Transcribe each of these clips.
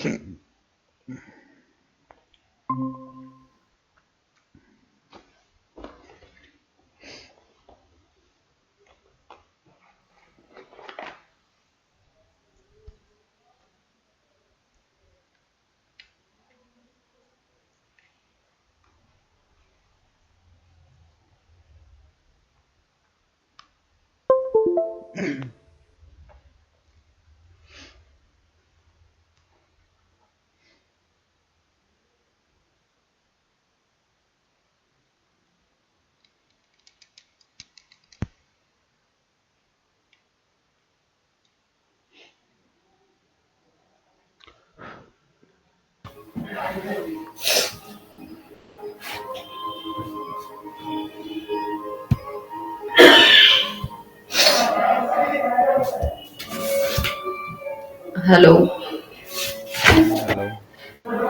Hello. Hello.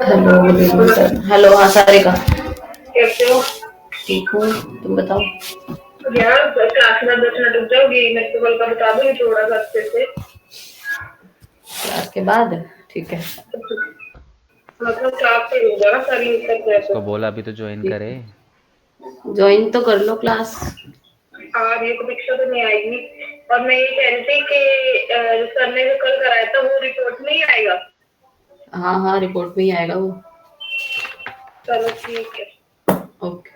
Hello, good evening sir. Hello, हाँ सारिका। कैसे हो? ठीक हूँ, तुम बताओ। यार क्लास में 10 मिनट रुक जाओगी, मेरे को कल का बता दो थोड़ा सा अच्छे से। क्लास के बाद ठीक है। मतलब क्लास से रुक जाना सारी उत्तर उसको बोला अभी तो ज्वाइन करे। ज्वाइन तो कर लो क्लास। हाँ, ये परीक्षा तो नहीं आएगी। और मैं ये कह रही थी कि सर ने जो कल कराया था वो रिपोर्ट में ही आएगा। हाँ हाँ, रिपोर्ट में ही आएगा वो। चलो ठीक है। ओके।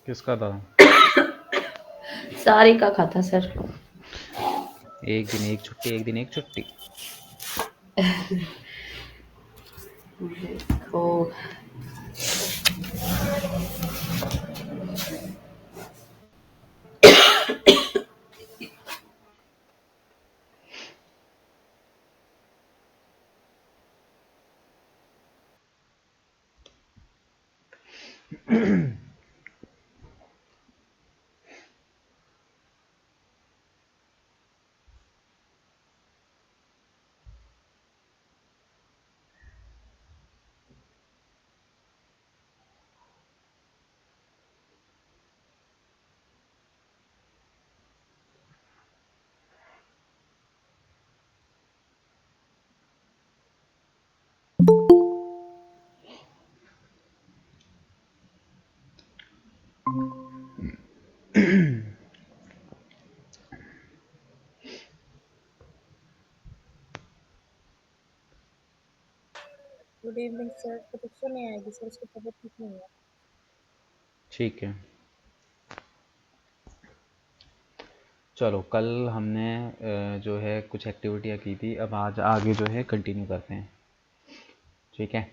किसका था? सारी का खाता सर। एक दिन एक छुट्टी, एक दिन एक छुट्टी। देखो। Good evening sir. परीक्षा नहीं आएगी सर, उसकी तबीयत ठीक नहीं है। ठीक है, चलो कल हमने जो है कुछ एक्टिविटियाँ की थी, अब आज आगे जो है कंटिन्यू करते हैं। ठीक है,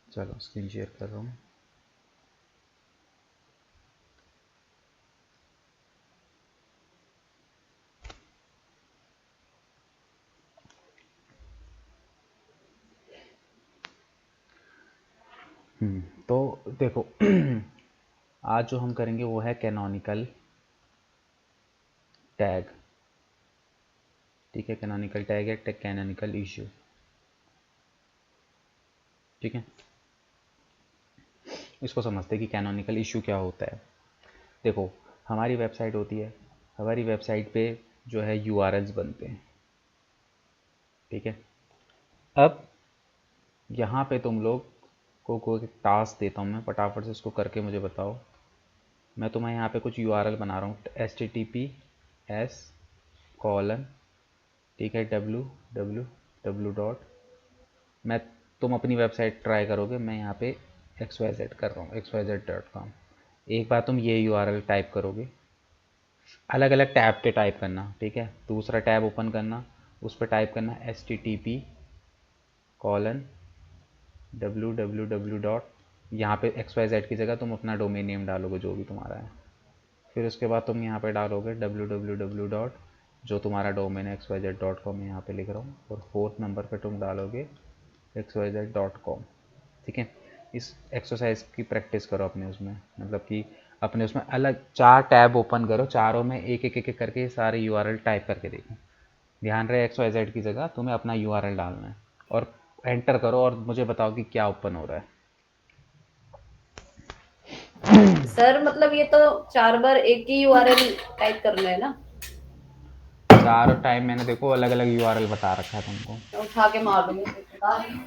चलो स्क्रीन शेयर कर रहा हूँ। तो देखो आज जो हम करेंगे वो है कैनोनिकल टैग। ठीक है, कैनोनिकल टैग है कैनोनिकल इशू। ठीक है, इसको समझते हैं कि कैनोनिकल इशू क्या होता है। देखो, हमारी वेबसाइट होती है, हमारी वेबसाइट पे जो है यूआरएल्स बनते हैं। ठीक है, अब यहाँ पे तुम लोग को कोई टास्क देता हूँ मैं, फटाफट से इसको करके मुझे बताओ। मैं तुम्हें यहाँ पे कुछ यूआरएल बना रहा हूँ, https:// ठीक है, www. मैं तुम अपनी वेबसाइट ट्राई करोगे, मैं यहाँ पे XYZ कर रहा हूँ, xyz.com। एक बार तुम ये यूआरएल टाइप करोगे, अलग अलग टैब पे टाइप करना। ठीक है, दूसरा टैब ओपन करना, उस पर टाइप करना http:// यहाँ पे XYZ की जगह तुम अपना डोमेन नेम डालोगे जो भी तुम्हारा है। फिर उसके बाद तुम यहाँ पे डालोगे www. जो तुम्हारा डोमेन है xyz.com यहाँ पे लिख रहा हूँ, और 4th नंबर पे तुम डालोगे xyz.com। ठीक है, इस एक्सरसाइज की प्रैक्टिस करो अपने उसमें, मतलब कि अपने उसमें अलग 4 टैब ओपन करो, चारों में एक एक एक एक करके सारे यूआरएल टाइप करके देखो। ध्यान रहे XYZ की जगह तुम्हें अपना यूआरएल डालना है और एंटर करो और मुझे बताओ कि क्या ओपन हो रहा है। सर मतलब ये तो 4 बार एक ही यूआरएल टाइप करना है ना? चारों टाइम मैंने देखो अलग अलग यूआरएल बता रखा है तुमको। मैं उठा के मार दूंगी, बता रही हूँ।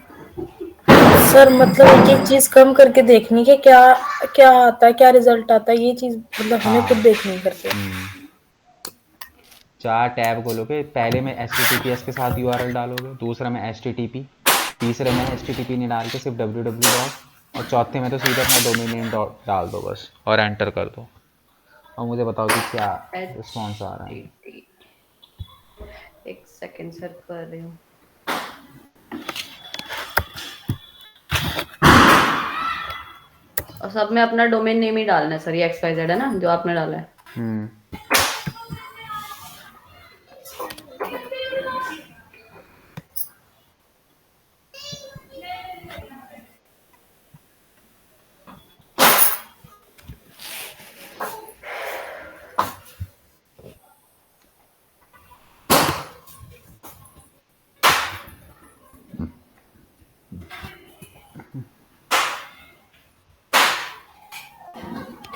सर मतलब एक एक चीज कम करके देखनी है क्या क्या आता है, क्या रिजल्ट आता है, ये चीज मतलब हमें खुद हाँ। देखनी करके। 4 टैब खोलोगे, पहले में HTTPS के साथ यूआरएल डालोगे, दूसरा में HTTP, तीसरे में HTTP नहीं डाल के सिर्फ www. और चौथे में तो सीधे अपना डोमेन नेम डाल दो बस और एंटर कर दो और मुझे बताओ कि क्या रिस्पॉन्स आ रहा है। HTTP, एक सेकंड सर कर रही हूँ। और सब में अपना डोमेन नेम ही डालना है सर, ये XYZ है ना जो आपने डाला है?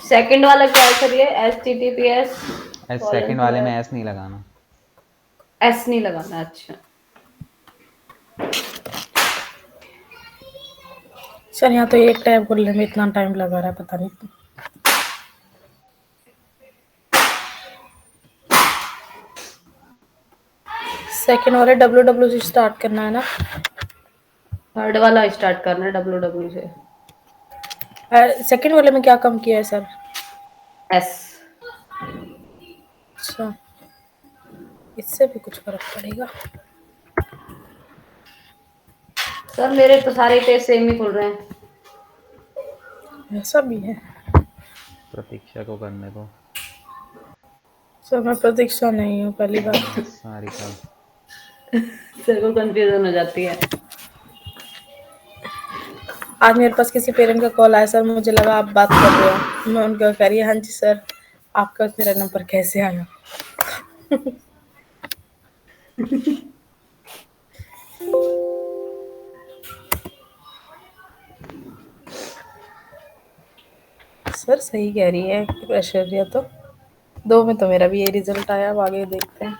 सेकंड वाला क्या है सर? ये HTTPS सेकंड वाले में एस नहीं लगाना। एस नहीं लगाना, अच्छा। सर यहाँ तो एक टैब खोलने में इतना टाइम लगा रहा है, पता नहीं। सेकंड वाले www से स्टार्ट करना है ना? थर्ड वाला स्टार्ट करना है www से। सेकंड वाले में क्या कम किया है सर? एस। अच्छा, इससे भी कुछ फर्क पड़ेगा। सर मेरे तो सारे पेज सेम ही खुल रहे हैं। ऐसा भी है? प्रतीक्षा को करने दो। सर मैं प्रतीक्षा नहीं हूँ, पहली बात। सारिका। सर को कंफ्यूजन हो जाती है। आज मेरे पास किसी पेरेंट का कॉल आया सर, मुझे लगा आप बात कर रहे हो। मैं उनका कह रही है हाँ जी सर, आपका मेरा नंबर कैसे आया? सर सही कह रही है, प्रेशर है तो 2 में तो मेरा भी यही रिजल्ट आया, अब आगे देखते हैं।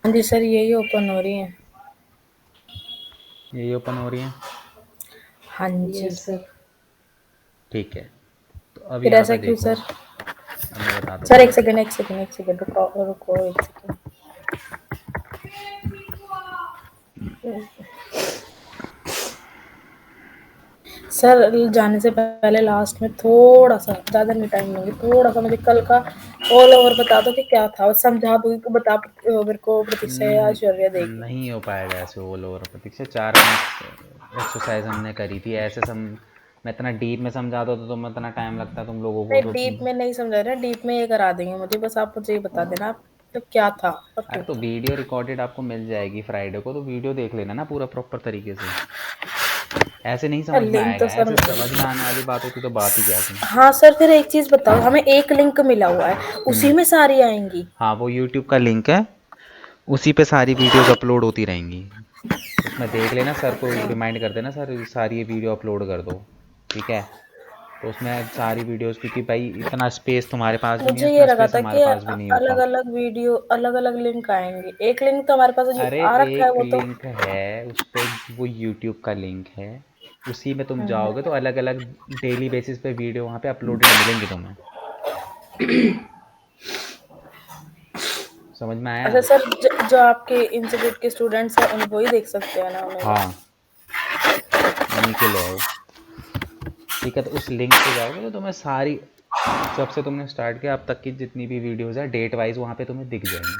हाँ जी सर, यही ओपन हो रही है। यही ओपन हो रही है। हाँ जी यस सर। ठीक है, तो अब फिर यहाँ ऐसा पे क्यों देखो। सर? अब मैं बताता सर हूँ। एक सेकंड रुको रुको एक सेकंड। सर जाने से पहले लास्ट में थोड़ा सा, ज़्यादा नहीं टाइम लूँगी, थोड़ा सा मुझे कल का ऑल ओवर बता दो कि क्या था, और समझा दो कि बता मेरे को प्रतीक्षा या ऐश्वर्या देगी। नहीं हो पाएगा ऐसे ऑल ओवर प्रतीक्षा। 4-5 एक्सरसाइज हमने करी थी ऐसे मैं इतना डीप में समझा दो तो तुम इतना टाइम लगता तुम लोगों को नहीं तो। डीप में नहीं समझा रहे, डीप में ये करा देंगे मुझे, बस आप मुझे ये बता देना आप तो क्या था और अरे क्यों तो था। वीडियो रिकॉर्डेड आपको मिल जाएगी फ्राइडे को, तो वीडियो देख लेना ना पूरा प्रॉपर तरीके से। ऐसे नहीं समझ में लिंक आएगा, तो सर, ऐसे समझ में आने वाली बात होती तो बात ही क्या थी। हाँ सर फिर एक चीज बताओ, हमें एक लिंक मिला हुआ है, उसी में सारी आएंगी? हाँ वो यूट्यूब का लिंक है, उसी पे सारी वीडियोस अपलोड होती रहेंगी। उसमें देख लेना, सर को रिमाइंड कर देना सर सारी ये वीडियो अपलोड कर दो, ठीक है। तो उसमें सारी वीडियोस, क्योंकि भाई इतना स्पेस तुम्हारे पास भी नहीं है, मुझे ये उतना लगा स्पेस था हमारे कि पास भी नहीं अलग होता। अलग वीडियो, अलग अलग लिंक आएंगे, एक लिंक तो हमारे पास जो अरे आ रखा है एक वो तो। लिंक है उस पे, वो यूट्यूब का लिंक है, उसी में तुम जाओगे तो अलग अलग डेली बेसिस पे वीडियो वहाँ पे अपलोडेड मिलेंगी तुम्हें। समझ में आया? अच्छा सर, जो आपके इंस्टीट्यूट के स्टूडेंट्स हैं उन वो ही देख सकते हैं ना उन्हें? हाँ, उन्हीं के लिए है वो। ठीक है, तो उस लिंक पे जाओगे तो तुम्हें सारी, जब से तुमने स्टार्ट किया अब तक की जितनी भी वीडियोस है डेट वाइज वहाँ पे तुम्हें दिख जाएंगी।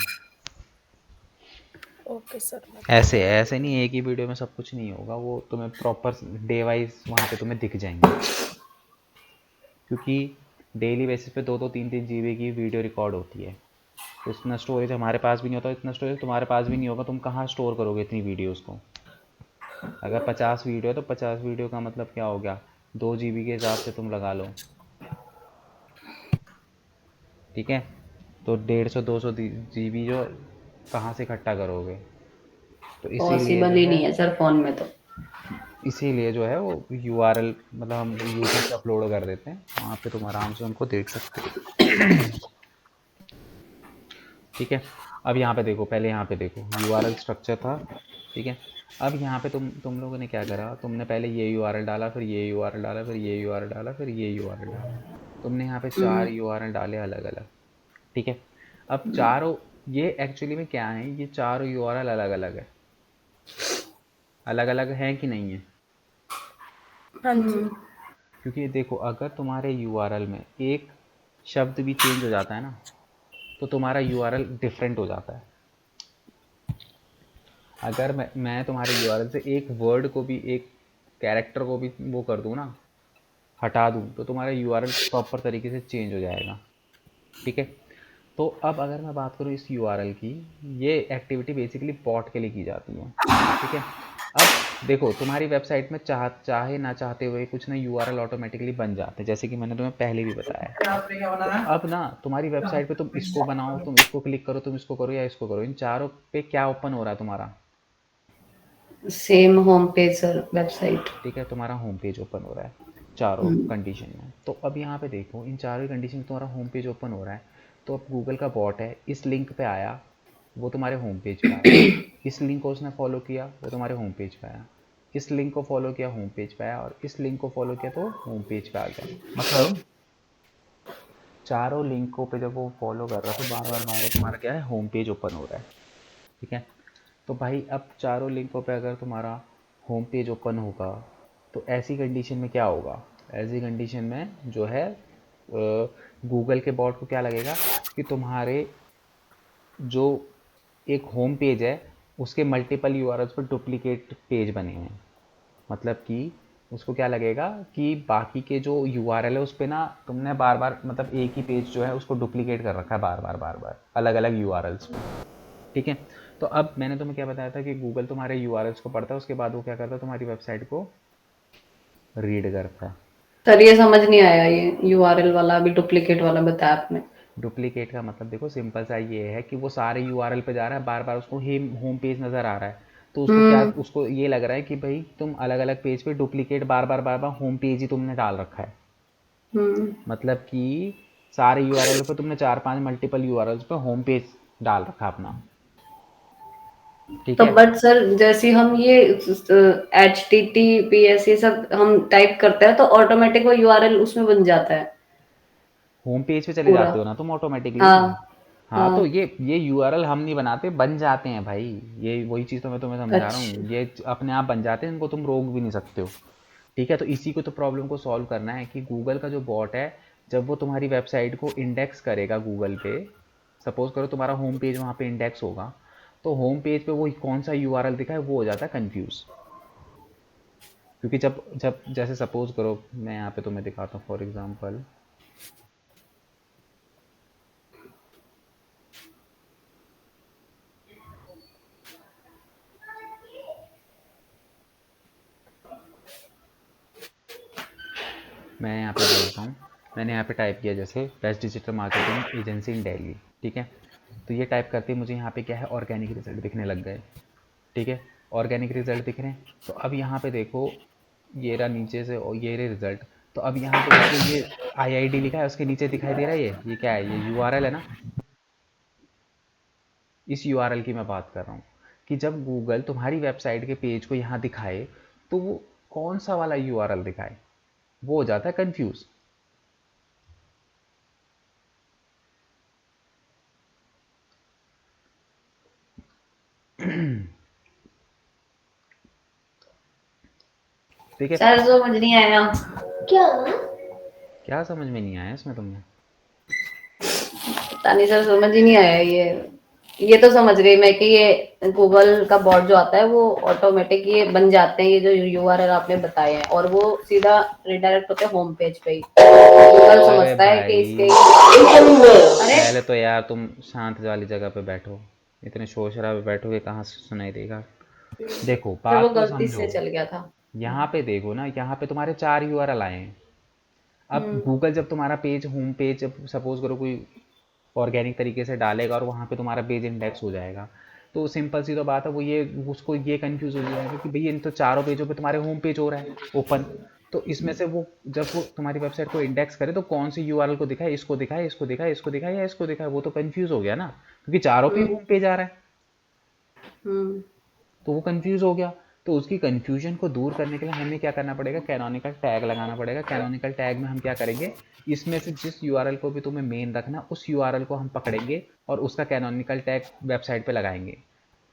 ओके। Okay sir. ऐसे ऐसे नहीं, एक ही वीडियो में सब कुछ नहीं होगा, वो तुम्हें प्रॉपर डे वाइज वहाँ पे तुम्हें दिख जाएंगे, क्योंकि डेली बेसिस पे 2-3 GB की वीडियो रिकॉर्ड होती है। तो इतना स्टोरेज हमारे पास भी नहीं होता, इतना स्टोरेज तुम्हारे पास भी नहीं होगा, तुम कहाँ स्टोर करोगे इतनी वीडियोस को। अगर 50 वीडियो है तो 50 वीडियो का मतलब क्या हो गया, 2 GB के हिसाब से तुम लगा लो, ठीक है। तो 150-200 GB जो कहाँ से इकट्ठा करोगे। तो इसीलिए पॉसिबल जो ही है, नहीं है सर फोन में तो। इसीलिए जो है वो URL मतलब हम यूट्यूब पे अपलोड कर देते हैं, वहाँ पे तुम आराम से उनको देख सकते हो। ठीक है। अब यहाँ पे देखो, पहले यहाँ पे देखो URL स्ट्रक्चर था, ठीक है। अब यहाँ पे तुम लोगों ने क्या करा, तुमने पहले ये URL डाला, फिर ये URL डाला, फिर ये URL डाला, फिर ये URL डाला। तुमने यहाँ पे 4 URL डाले अलग अलग, ठीक है। अब चारों, ये एक्चुअली में क्या है, ये चारों URL अलग अलग है, अलग अलग हैं कि नहीं है। हाँ जी। क्योंकि देखो, अगर तुम्हारे URL में एक शब्द भी चेंज हो जाता है ना, तो तुम्हारा URL डिफरेंट हो जाता है। अगर मैं तुम्हारे URL से एक वर्ड को भी, एक कैरेक्टर को भी वो कर दूँ ना, हटा दूँ, तो तुम्हारा URL प्रॉपर तरीके से चेंज हो जाएगा, ठीक है। तो अब अगर मैं बात करूँ इस URL की, ये एक्टिविटी बेसिकली बॉट के लिए की जाती है, ठीक है। अब देखो, तुम्हारी वेबसाइट में चाहे ना चाहते हुए कुछ ना URL ऑटोमेटिकली बन जाते हैं, जैसे कि मैंने तुम्हें पहले भी बताया। तो अब ना तुम्हारी वेबसाइट पे तुम इसको बनाओ, तुम इसको क्लिक करो, तुम इसको करो या इसको करो, इन चारों पे क्या ओपन हो रहा है तुम्हारा, same home page sir, website. ठीक है, तुम्हारा होम पेज ओपन हो रहा है चारों कंडीशन में। तो अब यहाँ पे देखो, इन चारों कंडीशन में तुम्हारा होम पेज ओपन हो रहा है। तो अब गूगल का बॉट है, इस लिंक पे आया, वो तुम्हारे होम पेज पे आया। इस लिंक को उसने फॉलो किया, वो तुम्हारे होम पेज पे आया। इस लिंक को फॉलो किया, होम पेज पे आया, और इस लिंक को फॉलो किया तो होम पेज पे आ गया। मतलब चारों लिंकों पे जब वो फॉलो कर रहा है, तो बार बार बार बार तुम्हारा क्या है, होम पेज ओपन हो रहा है, ठीक है। तो भाई अब चारों लिंकों पे अगर तुम्हारा होम पेज ओपन होगा, तो ऐसी कंडीशन में क्या होगा, ऐसी कंडीशन में जो है गूगल के बॉट को क्या लगेगा कि तुम्हारे जो एक होम पेज है, उसके मल्टीपल यूआरएल्स पर डुप्लीकेट पेज बने हैं। मतलब कि उसको क्या लगेगा कि बाकी के जो यूआरएल है उस पर ना तुमने बार बार, मतलब एक ही पेज जो है उसको डुप्लीकेट कर रखा है बार बार बार बार अलग अलग यूआरएल्स पे, ठीक है। तो अब मैंने तुम्हें क्या बताया था कि गूगल तुम्हारे यूआरएल्स को पढ़ता है, उसके बाद वो क्या करता है, तुम्हारी वेबसाइट को रीड करता है। सर ये समझ नहीं आया, ये यूआरएल वाला अभी डुप्लीकेट वाला बताया आपने। डुप्लीकेट का मतलब देखो सिंपल सा ये है कि वो सारे यूआरएल पे जा रहा है, बार बार उसको होम पेज नज़र आ रहा है, तो उसको क्या, उसको ये लग रहा है कि भाई तुम अलग अलग पेज पे डुप्लीकेट बार बार होम पेज ही तुमने डाल रखा है। मतलब कि सारे यूआरएल पे तुमने 4-5 मल्टीपल यूआरएल पे होम पेज डाल रखा अपना, ठीक तो है। बट सर जैसे हम ये HTTPS ये सब हम टाइप करते हैं तो ऑटोमेटिक वो यूआरएल उसमें बन जाता है होम पेज पे चले पूरा। जाते हो ना तुम ऑटोमेटिकली। हाँ। हाँ, तो हाँ। ये यूआरएल हम नहीं बनाते, बन जाते हैं भाई। ये वही चीज़ तो मैं तुम्हें समझा रहा अच्छा। हूँ, ये अपने आप बन जाते हैं, इनको तुम रोक भी नहीं सकते हो, ठीक है। तो इसी को तो प्रॉब्लम को सॉल्व करना है कि गूगल का जो बॉट है, जब वो तुम्हारी वेबसाइट को इंडेक्स करेगा गूगल पे, सपोज करो तुम्हारा होम पेज वहाँ पे इंडेक्स होगा, तो होम पेज पे वो कौन सा यूआरएल दिखा है वो हो जाता है कंफ्यूज। क्योंकि जब जब जैसे सपोज करो, मैं यहाँ पे तुम्हें दिखाता हूँ फॉर एग्जांपल, मैं यहाँ पे बोलता हूँ, मैंने यहाँ पे टाइप किया जैसे बेस्ट डिजिटल मार्केटिंग एजेंसी इन दिल्ली, ठीक है। तो ये टाइप करते ही मुझे यहाँ पे क्या है, ऑर्गेनिक रिजल्ट दिखने लग गए, ठीक है। ऑर्गेनिक रिजल्ट दिख रहे हैं। तो अब यहाँ पे देखो, ये रहा नीचे से, और ये रहे रिजल्ट। तो अब यहाँ पे देखो, ये IID लिखा है, उसके नीचे दिखाई दे रहा है, ये क्या है, ये URL है ना। इस URL की मैं बात कर रहा हूँ कि जब गूगल तुम्हारी वेबसाइट के पेज को यहाँ दिखाए, तो वो कौन सा वाला URL दिखाए, वो हो जाता है कंफ्यूज। ठीक है। सर समझ नहीं आया। क्या? क्या समझ में नहीं आया इसमें तुम्हें? पता नहीं सर, समझ ही नहीं आया ये ये तो समझ गई मैं कि ये गूगल का बॉट जो आता है वो ऑटोमेटिक ये बन जाते हैं, ये जो यूआरएल आपने बताए हैं, और वो सीधा रिडायरेक्ट होते हैं होम पेज पे ही। गूगल अरे समझता है कि इसके भाई, अरे पहले तो यार तुम शांत वाली जगह पे बैठो, इतने शोर शराबे बैठोगे कहाँ से सुनाई देगा। देखो फिर वो बात को गलती से समझो, चल गया था। यहाँ पे देखो ना, यहाँ पे तुम्हारे 4 यूआरएल आए हैं। अब हम्म। गूगल जब तुम्हारा पेज, होम पेज जब सपोज करो कोई ऑर्गेनिक तरीके से डालेगा और वहाँ पे तुम्हारा पेज इंडेक्स हो जाएगा, तो सिंपल सी तो बात है, वो ये उसको ये कंफ्यूज हो जाएगा कि भाई इन तो चारों पेजों पे तुम्हारे होम पेज हो रहा है ओपन, तो इसमें से वो जब वो तुम्हारी वेबसाइट को इंडेक्स करे तो कौन सी यूआरएल को दिखाए, इसको दिखाए, इसको दिखाए, इसको दिखाए या इसको दिखाए, वो तो कंफ्यूज हो गया ना, क्योंकि चारों पे हम्म। होम पेज आ रहा है, हम्म। तो वो कंफ्यूज हो गया। तो उसकी कंफ्यूजन को दूर करने के लिए हमें क्या करना पड़ेगा, कैनोनिकल टैग लगाना पड़ेगा। कैनोनिकल टैग में हम क्या करेंगे, इसमें से जिस यूआरएल को भी तुम्हें मेन रखना, उस यूआरएल को हम पकड़ेंगे और उसका कैनोनिकल टैग वेबसाइट पे लगाएंगे।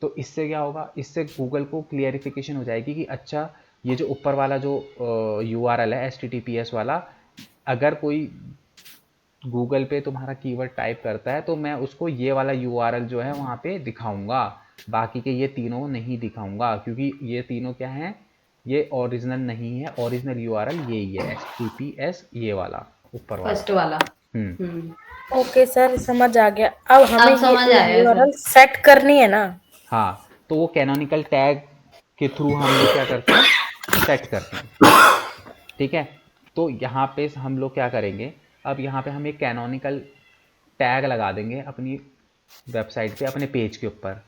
तो इससे क्या होगा, इससे गूगल को क्लियरिफिकेशन हो जाएगी कि अच्छा ये जो ऊपर वाला जो यूआरएल है HTTPS वाला, अगर कोई गूगल पे तुम्हारा कीवर्ड टाइप करता है तो मैं उसको ये वाला यूआरएल जो है वहाँ पे दिखाऊंगा, बाकी के ये तीनों नहीं दिखाऊंगा, क्योंकि ये तीनों क्या हैं, ये ओरिजिनल नहीं है, ओरिजिनल यूआरएल यही है HTTPS, ये वाला ऊपर वाला। फर्स्ट वाला। हम्म। हम्म। ओके सर, समझ आ गया। अब हमें अब ये समझ आया सर। यूआरएल सेट करनी है ना? हाँ, तो वो कैनोनिकल टैग के थ्रू हम लोग क्या करते हैं, सेट करते हैं। ठीक है, तो यहाँ पे हम लोग क्या करेंगे, अब यहाँ पे हम एक कैनोनिकल टैग लगा देंगे अपनी वेबसाइट पे, अपने पेज के ऊपर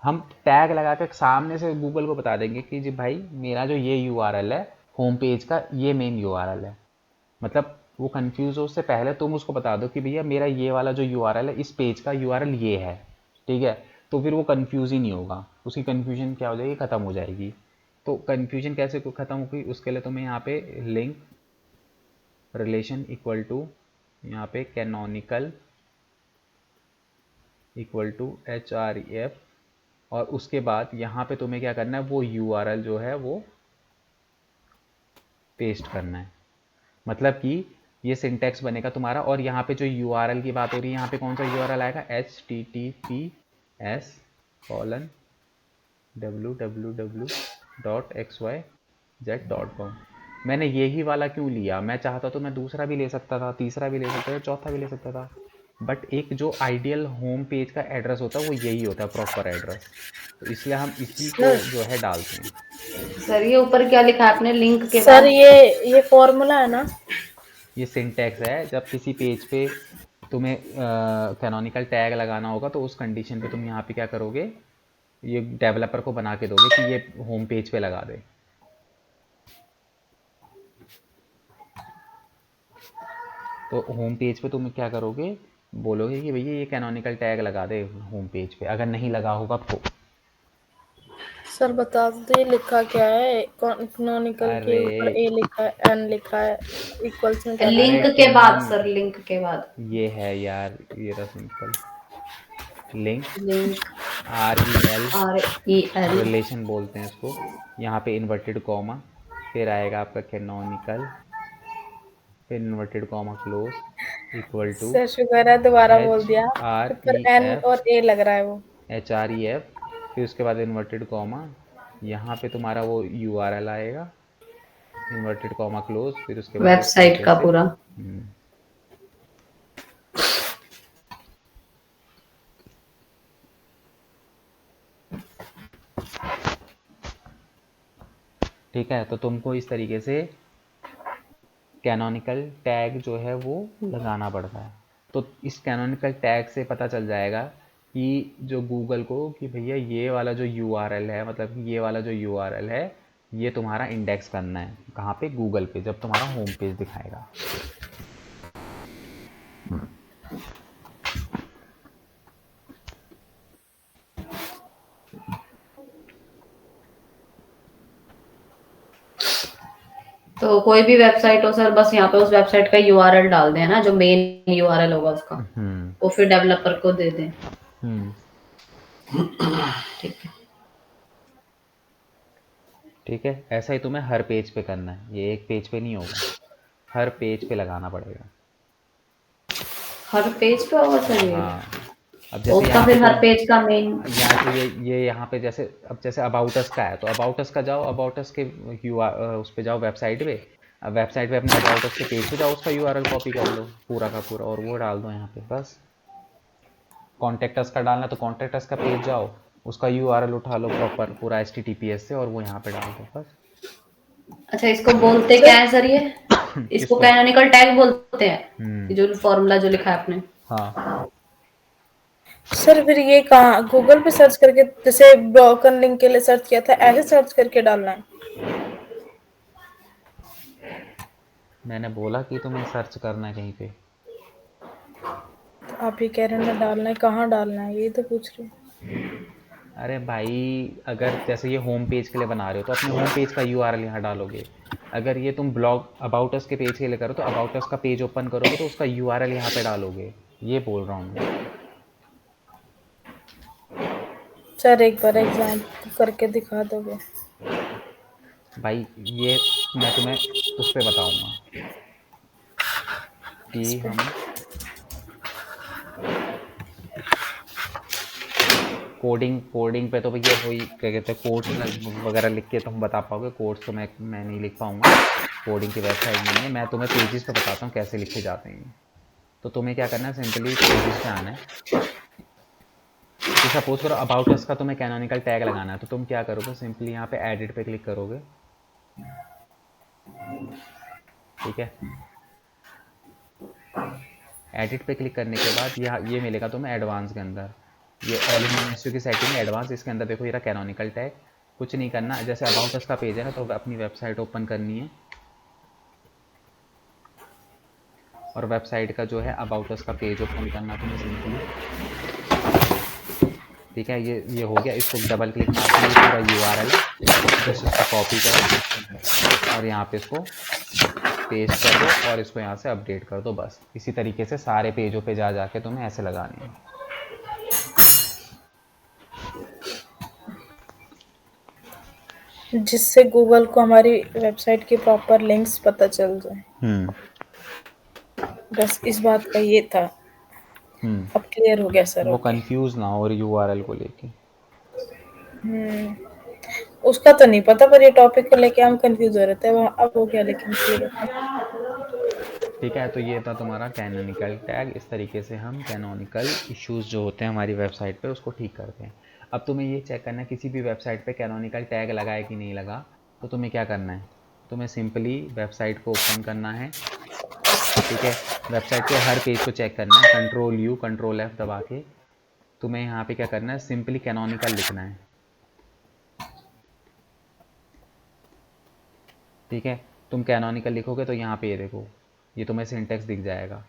हम टैग लगा के सामने से गूगल को बता देंगे कि जी भाई मेरा जो ये यूआरएल है होम पेज का, ये मेन यूआरएल है। मतलब वो कंफ्यूज हो उससे पहले तुम उसको बता दो कि भैया मेरा ये वाला जो यूआरएल है, इस पेज का यूआरएल ये है। ठीक है, तो फिर वो कंफ्यूज ही नहीं होगा, उसकी कंफ्यूजन क्या हो जाएगी, ख़त्म हो जाएगी। तो कंफ्यूजन कैसे ख़त्म होगी, उसके लिए तुम्हें यहाँ पे लिंक रिलेशन इक्वल टू, यहाँ पे कैनोनिकल इक्वल टू href, और उसके बाद यहाँ पे तुम्हें क्या करना है, वो यूआरएल जो है वो पेस्ट करना है। मतलब कि ये सिंटेक्स बनेगा तुम्हारा, और यहाँ पे जो यूआरएल की बात हो रही है, यहाँ पे कौन सा यूआरएल आएगा, https://www.xyz.com। मैंने यही वाला क्यों लिया, मैं चाहता तो मैं दूसरा भी ले सकता था, तीसरा भी ले सकता था, चौथा भी ले सकता था, बट एक जो आइडियल होम पेज का एड्रेस होता है वो यही होता है, प्रॉपर एड्रेस, तो इसलिए हम इसी को सर जो है डालते हैं। सर ये ऊपर क्या लिखा है आपने लिंक के सर बाद? ये फॉर्मूला है ना? ये सिंटैक्स है, जब किसी पेज पे तुम्हें कैनोनिकल टैग लगाना होगा तो उस कंडीशन पे तुम यहाँ पे क्या करोगे, ये डेवलपर को बना के दोगे कि ये होम पेज पे लगा दे। तो होम पेज पे तुम क्या करोगे, बोलोगे कि भैया ये कैनोनिकल टैग लगा दे होम पेज पे, अगर नहीं लगा होगा तो। सर बता दो ये लिखा क्या है? कैनोनिकल के अरे ऊपर ए लिखा है, एन लिखा है, इक्वल्स में क्या अरे लिखा लिंक है? के बाद कैनन, सर, लिंक के बाद। ये है यार, ये रहा simple link, link REL, REL। Relation बोलते हैं इसको। यहाँ पे इन्वर्टेड कॉमा, फिर आएगा आपका कैनोनिकल, फिर inverted comma close equal to sir शुक्र है दोबारा बोल एच दिया। आर ऊपर ई एन एफ और ए लग रहा है वो। HREF, फिर उसके बाद इन्वर्टेड कॉमा, यहाँ पे तुम्हारा वो URL आएगा, इन्वर्टेड कॉमा क्लोज, फिर उसके बाद इस वेबसाइट तरीके का से। पूरा। ठीक है, तो तुमको इस तरीके से कैनोनिकल टैग जो है वो लगाना पड़ता है। तो इस कैनोनिकल टैग से पता चल जाएगा कि जो गूगल को कि भैया ये वाला जो यूआरएल है, मतलब कि ये वाला जो यूआरएल है, ये तुम्हारा इंडेक्स करना है कहाँ पे, गूगल पे, जब तुम्हारा होम पेज दिखाएगा। तो कोई भी वेबसाइट हो सर, बस यहाँ पे उस वेबसाइट का यूआरएल डाल दें ना, जो मेन यूआरएल होगा उसका, वो फिर डेवलपर को दे दें। ठीक है। ठीक है, ऐसा ही तुम्हें हर पेज पे करना है, ये एक पेज पे नहीं होगा, हर पेज पे लगाना पड़ेगा। हर पेज पे होगा सर ये? हाँ, अब जैसे उसका यहाँ पे फिर हर तुम पेज का मेन। यहाँ से ये यहाँ पे जैसे अब जैसे अबाउट अस का है तो अबाउट अस का जाओ, अबाउट अस के उस पे जाओ वेबसाइट पे। अब वेबसाइट पे अपने अबाउट अस के पेज पे जाओ, उसका यूआरएल कॉपी कर लो पूरा का पूरा और वो डाल दो यहाँ पे बस। कॉन्टेक्ट अस का डालना तो कॉन्टेक्ट अस का पेज जाओ, उसका यूआरएल उठा लो प्रॉपर पूरा HTTPS से और वो यहाँ पे डाल दो बस। अच्छा, इसको बोलते क्या है सर ये? इसको किसको? कैनोनिकल टैग बोलते हैं, जो फॉर्मूला जो लिखा है आपने। हाँ सर फिर ये कहाँ गूगल पे सर्च करके, जैसे ब्रोकन लिंक के लिए सर्च किया था, ऐसे सर्च करके डालना है? मैंने बोला कि तुम्हें सर्च करना है कहीं पे। तो आप ये कह रहे हैं ना डालना है, कहाँ डालना है, यही तो पूछ रही हूँ। अरे भाई, अगर जैसे ये होम पेज के लिए बना रहे हो तो अपने होम पेज का यूआरएल यहाँ डालोगे। अगर ये तुम ब्लॉग अबाउट अस के पेज के लिए करो तो अबाउट अस का पेज ओपन करोगे तो उसका यूआरएल यहाँ पे डालोगे। ये बोल रहा हूँ मैं। सर एक बार एग्जाम करके दिखा दोगे? भाई ये मैं तुम्हें उस पर बताऊँगा इस कि पे। हम कोडिंग कोडिंग पे तो भैया वही क्या कहते हैं कोड्स वगैरह लिख के तुम बता पाओगे। कोड्स तो मैं नहीं लिख पाऊँगा, कोडिंग की वेबसाइट नहीं है। मैं तुम्हें पेजेस पे बताता हूँ कैसे लिखे जाते हैं। तो तुम्हें क्या करना है, सिंपली पेजेस पे आना है। तो सपोज करो अबाउट अस का तुम्हें कैनोनिकल टैग लगाना है तो तुम क्या करोगे, सिंपली यहाँ पे एडिट पे क्लिक करोगे। ठीक है, एडिट पे क्लिक करने के बाद यहाँ ये मिलेगा तुम्हें एडवांस के अंदर, ये ऑल इन वन की सेटिंग एडवांस। इसके अंदर देखो ये रहा कैनोनिकल टैग। कुछ नहीं करना, जैसे अबाउट अस का पेज है ना तो अपनी वेबसाइट ओपन करनी है और वेबसाइट का जो है अबाउट अस का पेज ओपन करना तुम्हें सिंपली। ठीक है, ये हो गया। इसको डबल क्लिक मारते हैं, पूरा यूआरएल जस्ट इसको कॉपी करो और यहाँ पे इसको पेस्ट कर दो और इसको यहाँ से अपडेट कर दो बस। इसी तरीके से सारे पेजों पे जा जाके तुम्हें ऐसे लगाने हैं। जिससे गूगल को हमारी वेबसाइट की प्रॉपर लिंक्स पता चल जाए। बस इस बात का ये था। अब क्लियर हो गया सर। वो ओके। कंफ्यूज ना हो यूआरएल को लेके। उसका तो नहीं पता, पर ये टॉपिक को लेके हम कंफ्यूज हो रहे थे, वो अब हो गया लेकिन क्लियर। ठीक है, तो ये था तुम्हारा कैनोनिकल टैग। इस तरीके से हम कैनोनिकल इश्यूज जो होते हैं हमारी वेबसाइट पे उसको ठीक करते हैं। अब तुम्हें ये चेक करना है किसी भी वेबसाइट पे कैनोनिकल टैग लगा है कि नहीं लगा। तो तुम्हें क्या करना है, तुम्हें सिंपली वेबसाइट को ओपन करना है। ठीक है, वेबसाइट के हर पेज को चेक करना है, Ctrl+U Ctrl+F दबा के तुम्हें यहाँ पे क्या करना है, सिंपली कैनोनिकल लिखना है। ठीक है, तुम कैनोनिकल लिखोगे तो यहाँ पे ये देखो, ये तुम्हें सिंटेक्स दिख जाएगा,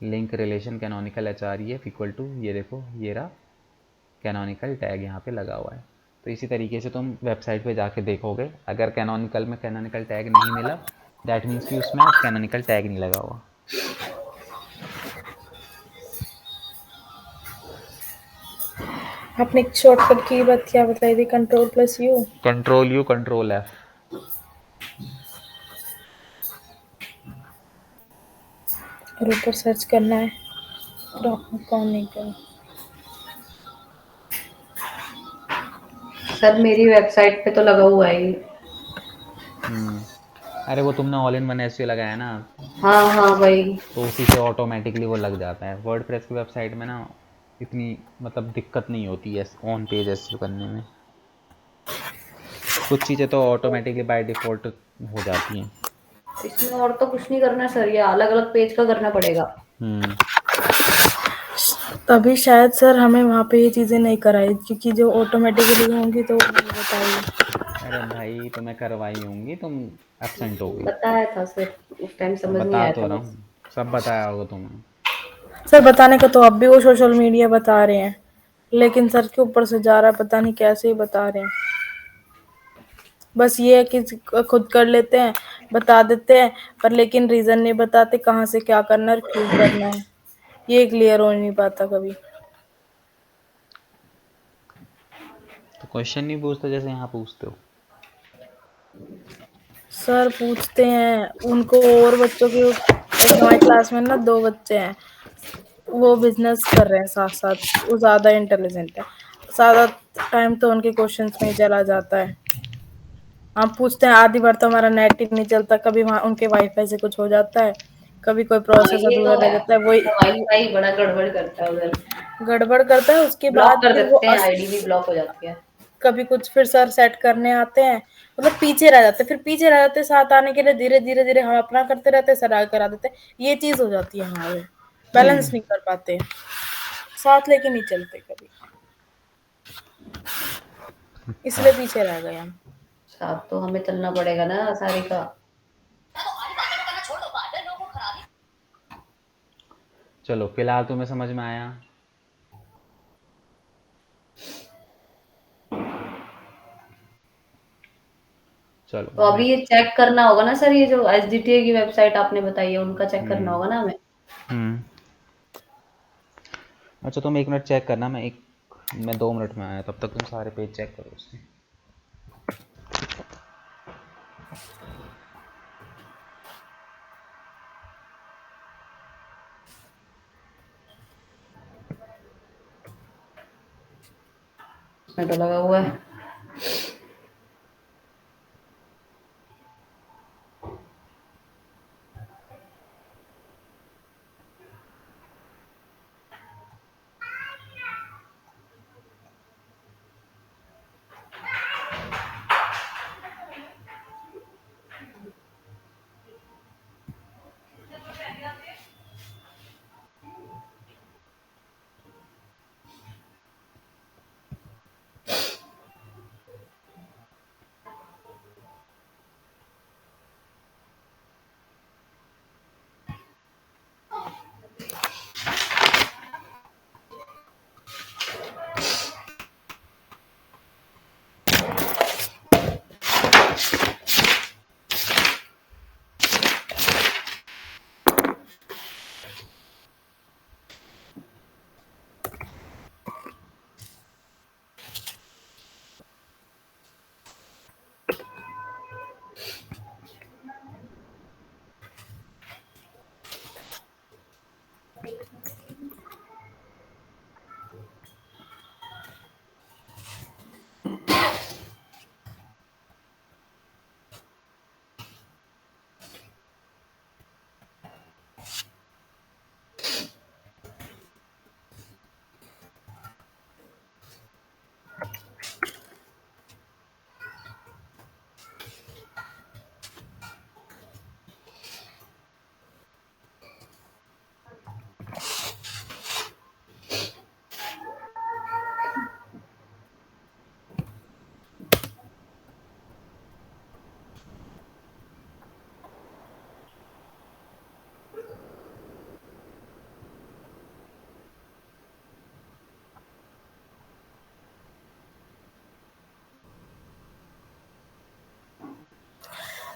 link relation canonical href equal to, ये देखो ये रहा कैनोनिकल टैग यहाँ पे लगा हुआ है। तो इसी तरीके से तुम वेबसाइट पे जाके देखोगे, अगर कैनोनिकल में कैनोनिकल टैग नहीं मिला दैट मीन्स कि उसमें कैनोनिकल टैग नहीं लगा हुआ। आपने एक शॉर्टकट की बात क्या बताई थी? Ctrl+U। Ctrl+U Ctrl+F। और ऊपर सर्च करना है कौन नहीं कर। सर मेरी वेबसाइट पे तो लगा हुआ है ये। अरे वो तुमने ऑल इन वन एसईओ लगाया ना, हाँ हाँ भाई। तो उसी से ऑटोमेटिकली वो लग जाता है। वर्डप्रेस की वेबसाइट में ना इतनी मतलब दिक्कत नहीं होती है ऑन पेज एसईओ करने में। कुछ चीज़ें तो ऑटोमेटिकली बाय डिफ़ॉल्ट हो जाती हैं। इसमें और तो कुछ नहीं करना सर, ये अलग अलग पेज का करना पड़ेगा। तभी शायद सर हमें वहाँ पे ये चीजें नहीं कराई, क्योंकि जो ऑटोमेटिकली होंगी तो वो नहीं बताएगी। अरे भाई तुम्हें करवाई होंगी, तुम एब्सेंट हो गई। बताया था सर, उस टाइम समझ नहीं बता आया तो था रहा बस। हूँ, सब बताया होगा तुम्हें। सर बताने का तो अब भी वो सोशल मीडिया बता रहे हैं, लेकिन सर के ऊपर से जा रहा है, पता नहीं कैसे ही बता रहे हैं। बस ये है कि खुद कर लेते हैं, बता देते हैं, पर लेकिन रीजन नहीं बताते कहाँ से क्या करना है और क्यों करना है। ये क्लियर हो नहीं पाता कभी। तो क्वेश्चन नहीं पूछते जैसे यहाँ पूछते हो। सर पूछते हैं उनको और बच्चों की, एक हमारी क्लास में ना 2 बच्चे हैं, वो बिजनेस कर रहे हैं साथ साथ, वो ज्यादा इंटेलिजेंट है, ज्यादा टाइम तो उनके क्वेश्चंस में ही चला जाता है। हम पूछते हैं आधी बार तो हमारा नेट ही नहीं चलता, कभी वहाँ उनके वाईफाई से कुछ हो जाता है, कभी कोई हाँ प्रोसेस ये अधूरा तो रह है, जाता है, वही वाईफाई बड़ा गड़बड़ करता है उधर, गड़बड़ करता है। उसके ब्लॉक बाद कर फिर वो देते हैं, आईडी भी ब्लॉक हो जाती है। कभी कुछ फिर सर सेट करने आते हैं, मतलब पीछे रह जाते, फिर पीछे रह जाते, साथ आने के लिए धीरे धीरे धीरे हम अपना करते रहते, सर आगे करा देते, ये चीज हो जाती है हमारे, बैलेंस नहीं कर पाते, साथ लेके नहीं चलते कभी, अच्छा इसलिए पीछे रह गए हम। साथ तो हमें चलना पड़ेगा ना सारिका। चलो, फिलहाल तुम्हें समझ में आया? तो चलो अभी ये नेक्स्ट। चेक करना होगा ना सर, ये जो एसडीटीए की वेबसाइट आपने बताई है उनका चेक करना हम्म। होगा ना हमें। हम्म। अच्छा, तुम 1 मिनट चेक करना, मैं 2 मिनट में आया, तब तक तुम सारे पेज चेक करो उसके। उसमें तो लगा हुआ है।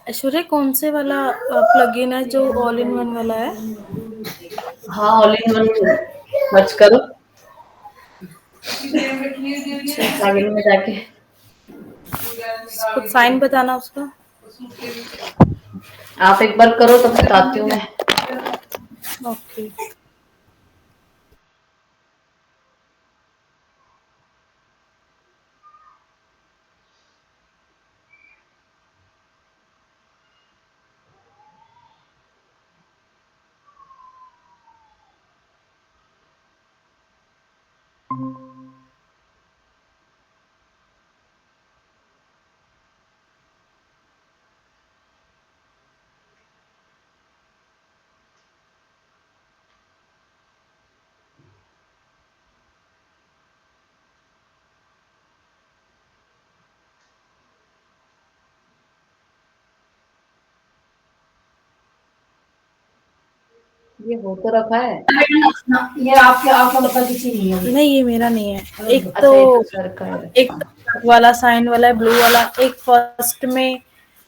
ऐश्वर्या, कौन से वाला प्लगइन है जो ऑल इन वन वाला है? हाँ ऑल इन वन सर्च करो लॉगिन में जाके। कुछ साइन बताना उसका। आप एक बार करो तब बताती हूँ मैं। ओके। ये हो तो रखा है। ये आपके आपका मतलब किसी नहीं है। नहीं, ये मेरा नहीं है। एक तो अच्छा ये तो सर का है। एक तो वाला साइन वाला है, ब्लू वाला, एक फर्स्ट में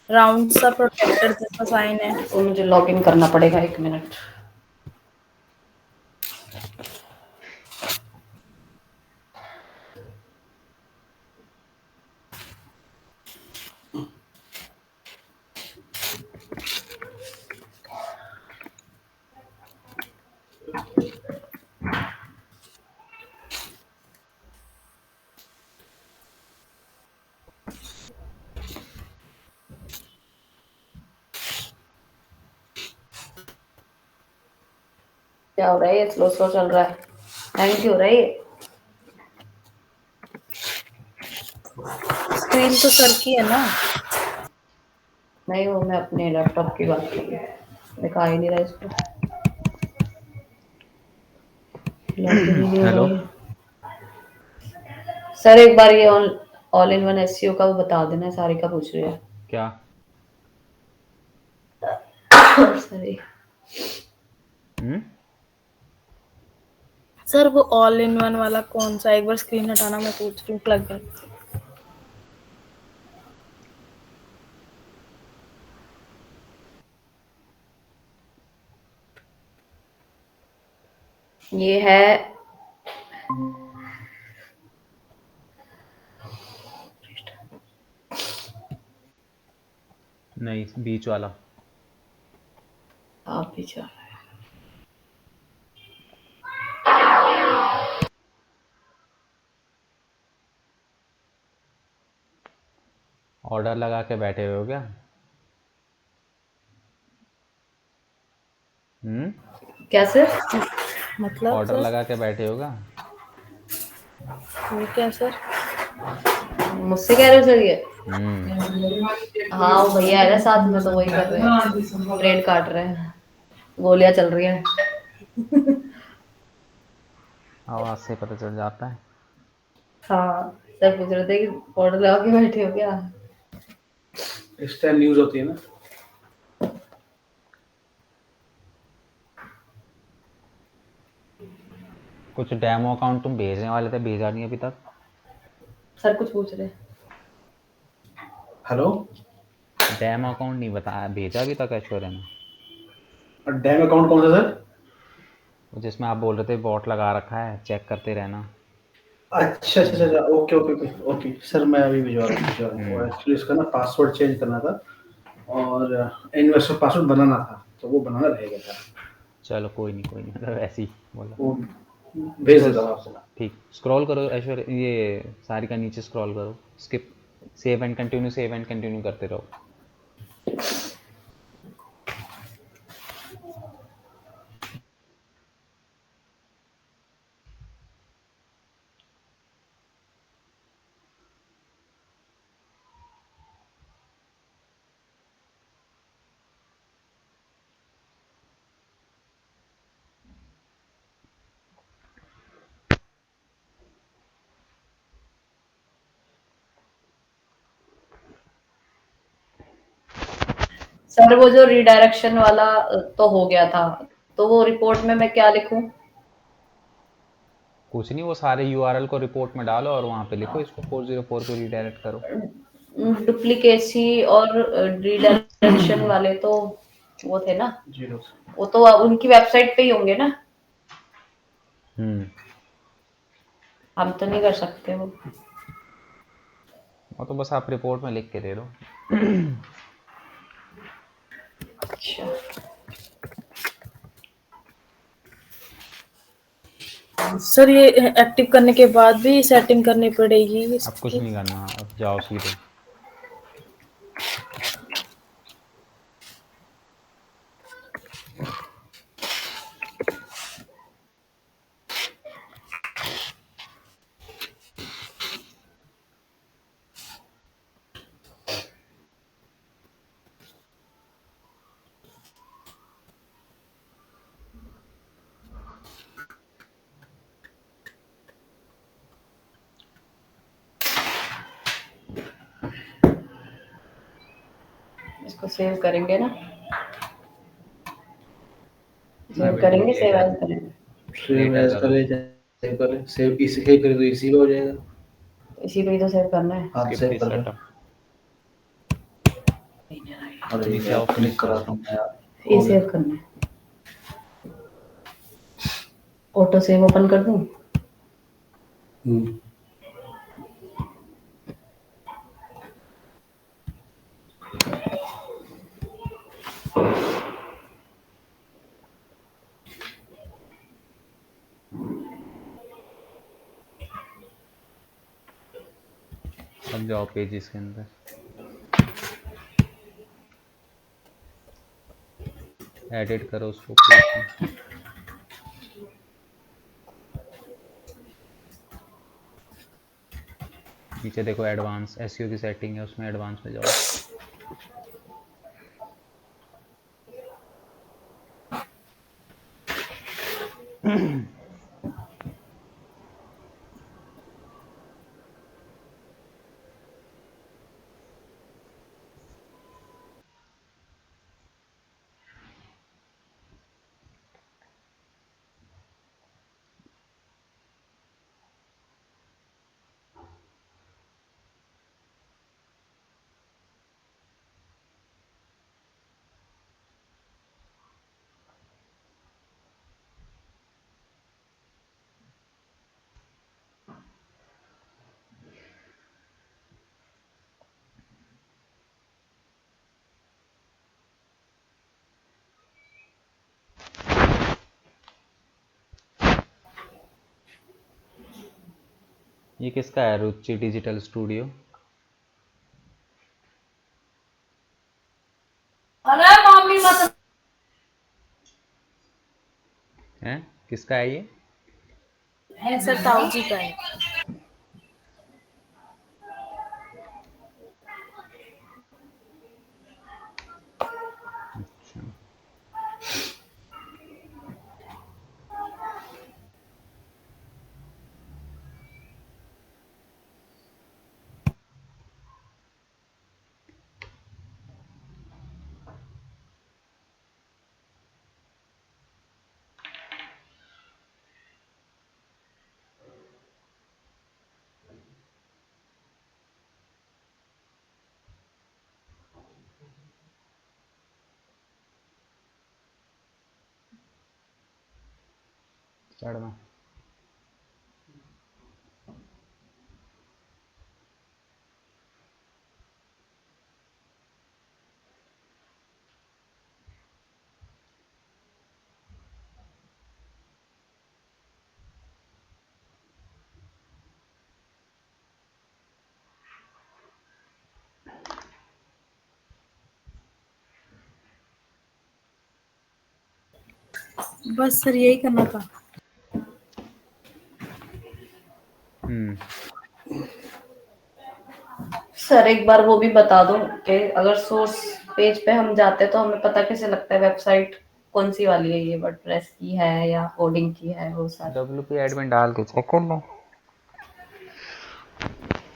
राउंड सा प्रोटेक्टर जैसा साइन है। तो मुझे लॉगिन करना पड़ेगा, 1 मिनट। क्या हो रहा है? ये स्लो स्लो चल रहा है, हैंग क्यों हो रहा है ये? स्क्रीन तो सर की है ना। नहीं, वो मैं अपने लैपटॉप की बात कर रही हूँ, दिखा ही नहीं रहा इसको, लॉगिन ही नहीं हो रहा हेलो। है। सर एक बार ये ऑल इन वन एसईओ का वो बता देना, सारिका पूछ रही है। क्या? सॉरी। हम्म। सर वो ऑल इन वन वाला कौन सा, एक बार स्क्रीन हटाना, मैं पूछ रही हूँ प्लग इन। ये है नहीं, बीच वाला। आप भी चाह रहे ऑर्डर लगा के बैठे हुए हो क्या? हम्म। हैं। क्या सर? मतलब ऑर्डर सर लगा के बैठे हो क्या? वो क्या सर? मुझसे कह रहे हो सर ये? हम्म। हाँ, वो भैया है ना साथ में, तो वही कर रहे हैं, ब्रेड काट रहे हैं, गोलियां चल रही हैं। आवाज से पता चल जाता है। हाँ, सर पूछ रहे थे कि ऑर्डर लगा के बैठे हो क्या? इस टाइम न्यूज होती है ना। कुछ डेमो अकाउंट तुम भेजने वाले थे, भेजा नहीं अभी तक। सर कुछ पूछ रहे हैं। हेलो। डेमो अकाउंट नहीं बताया, भेजा अभी तक ऐश्वर्या ने? डैम अकाउंट कौन सा सर? जिसमें आप बोल रहे थे बॉट लगा रखा है, चेक करते रहना। अच्छा अच्छा अच्छा, okay okay okay okay sir, मैं अभी भिजवा रहा हूँ। एक्चुअली इसका ना पासवर्ड चेंज करना था और इन्वेस्टर पासवर्ड बनाना था, तो वो बनाना रहेगा सर। चलो कोई नहीं, कोई नहीं, मतलब ऐसे ही बोला। वो भेज स्क्रॉल। देता हूँ आपको। ठीक, स्क्रॉल करो ऐश्वर्या, ये सारी का नीचे स्क्रॉल करो, skip, save and continue, save and continue करते रहो। सर वो जो रिडायरेक्शन वाला तो हो गया था, तो वो रिपोर्ट में मैं क्या लिखूं? कुछ नहीं, वो सारे यूआरएल को रिपोर्ट में डालो और वहाँ पे लिखो इसको 404 को रीडायरेक्ट करो। डुप्लीकेसी और रिडायरेक्शन वाले तो वो थे ना, जीरो। वो तो उनकी वेबसाइट पे ही होंगे ना, हम्म। हम तो नहीं कर सकते वो। वो तो बस आप रिपोर्ट में लिख के दे दो। अच्छा, सर ये एक्टिव करने के बाद भी सेटिंग करनी पड़ेगी अब कुछ इसकी? नहीं करना, अब जाओ सीधे। इसको सेव करेंगे ना, मैं सेव भी करेंगे, सेव लेटर, एज करेंगे। सेव लेटर एज करो, करे, सेव करे, सेव इसी सेव करे तो इसी पे हो जाएगा। इसी पे ही तो सेव करना है। हाँ स्किप सेव दिस कर दो। सेटअप। अरे नीचे यार आओ, क्लिक फिनिश करा करो। था मैं यार। ये हो गया। सेव करना है, ऑटो सेव ओपन कर दूं? हम्म। अब जाओ पेजेस के अंदर, एडिट करो उसको पेज में। नीचे देखो एडवांस एसईओ की सेटिंग है, उसमें एडवांस में जाओ। ये किसका है, रुचि डिजिटल स्टूडियो? अरे मम्मी मत हैं, किसका है ये? सर ताऊ जी का है। अच्छा, चढ़ना। बस सर यही करना था। सर एक बार वो भी बता दो कि अगर सोर्स पेज पे हम जाते हैं तो हमें पता कैसे लगता है वेबसाइट कौन सी वाली है, ये वर्डप्रेस की है या कोडिंग की है, वो सारी। WP एडमिन डाल के चेक कर लो।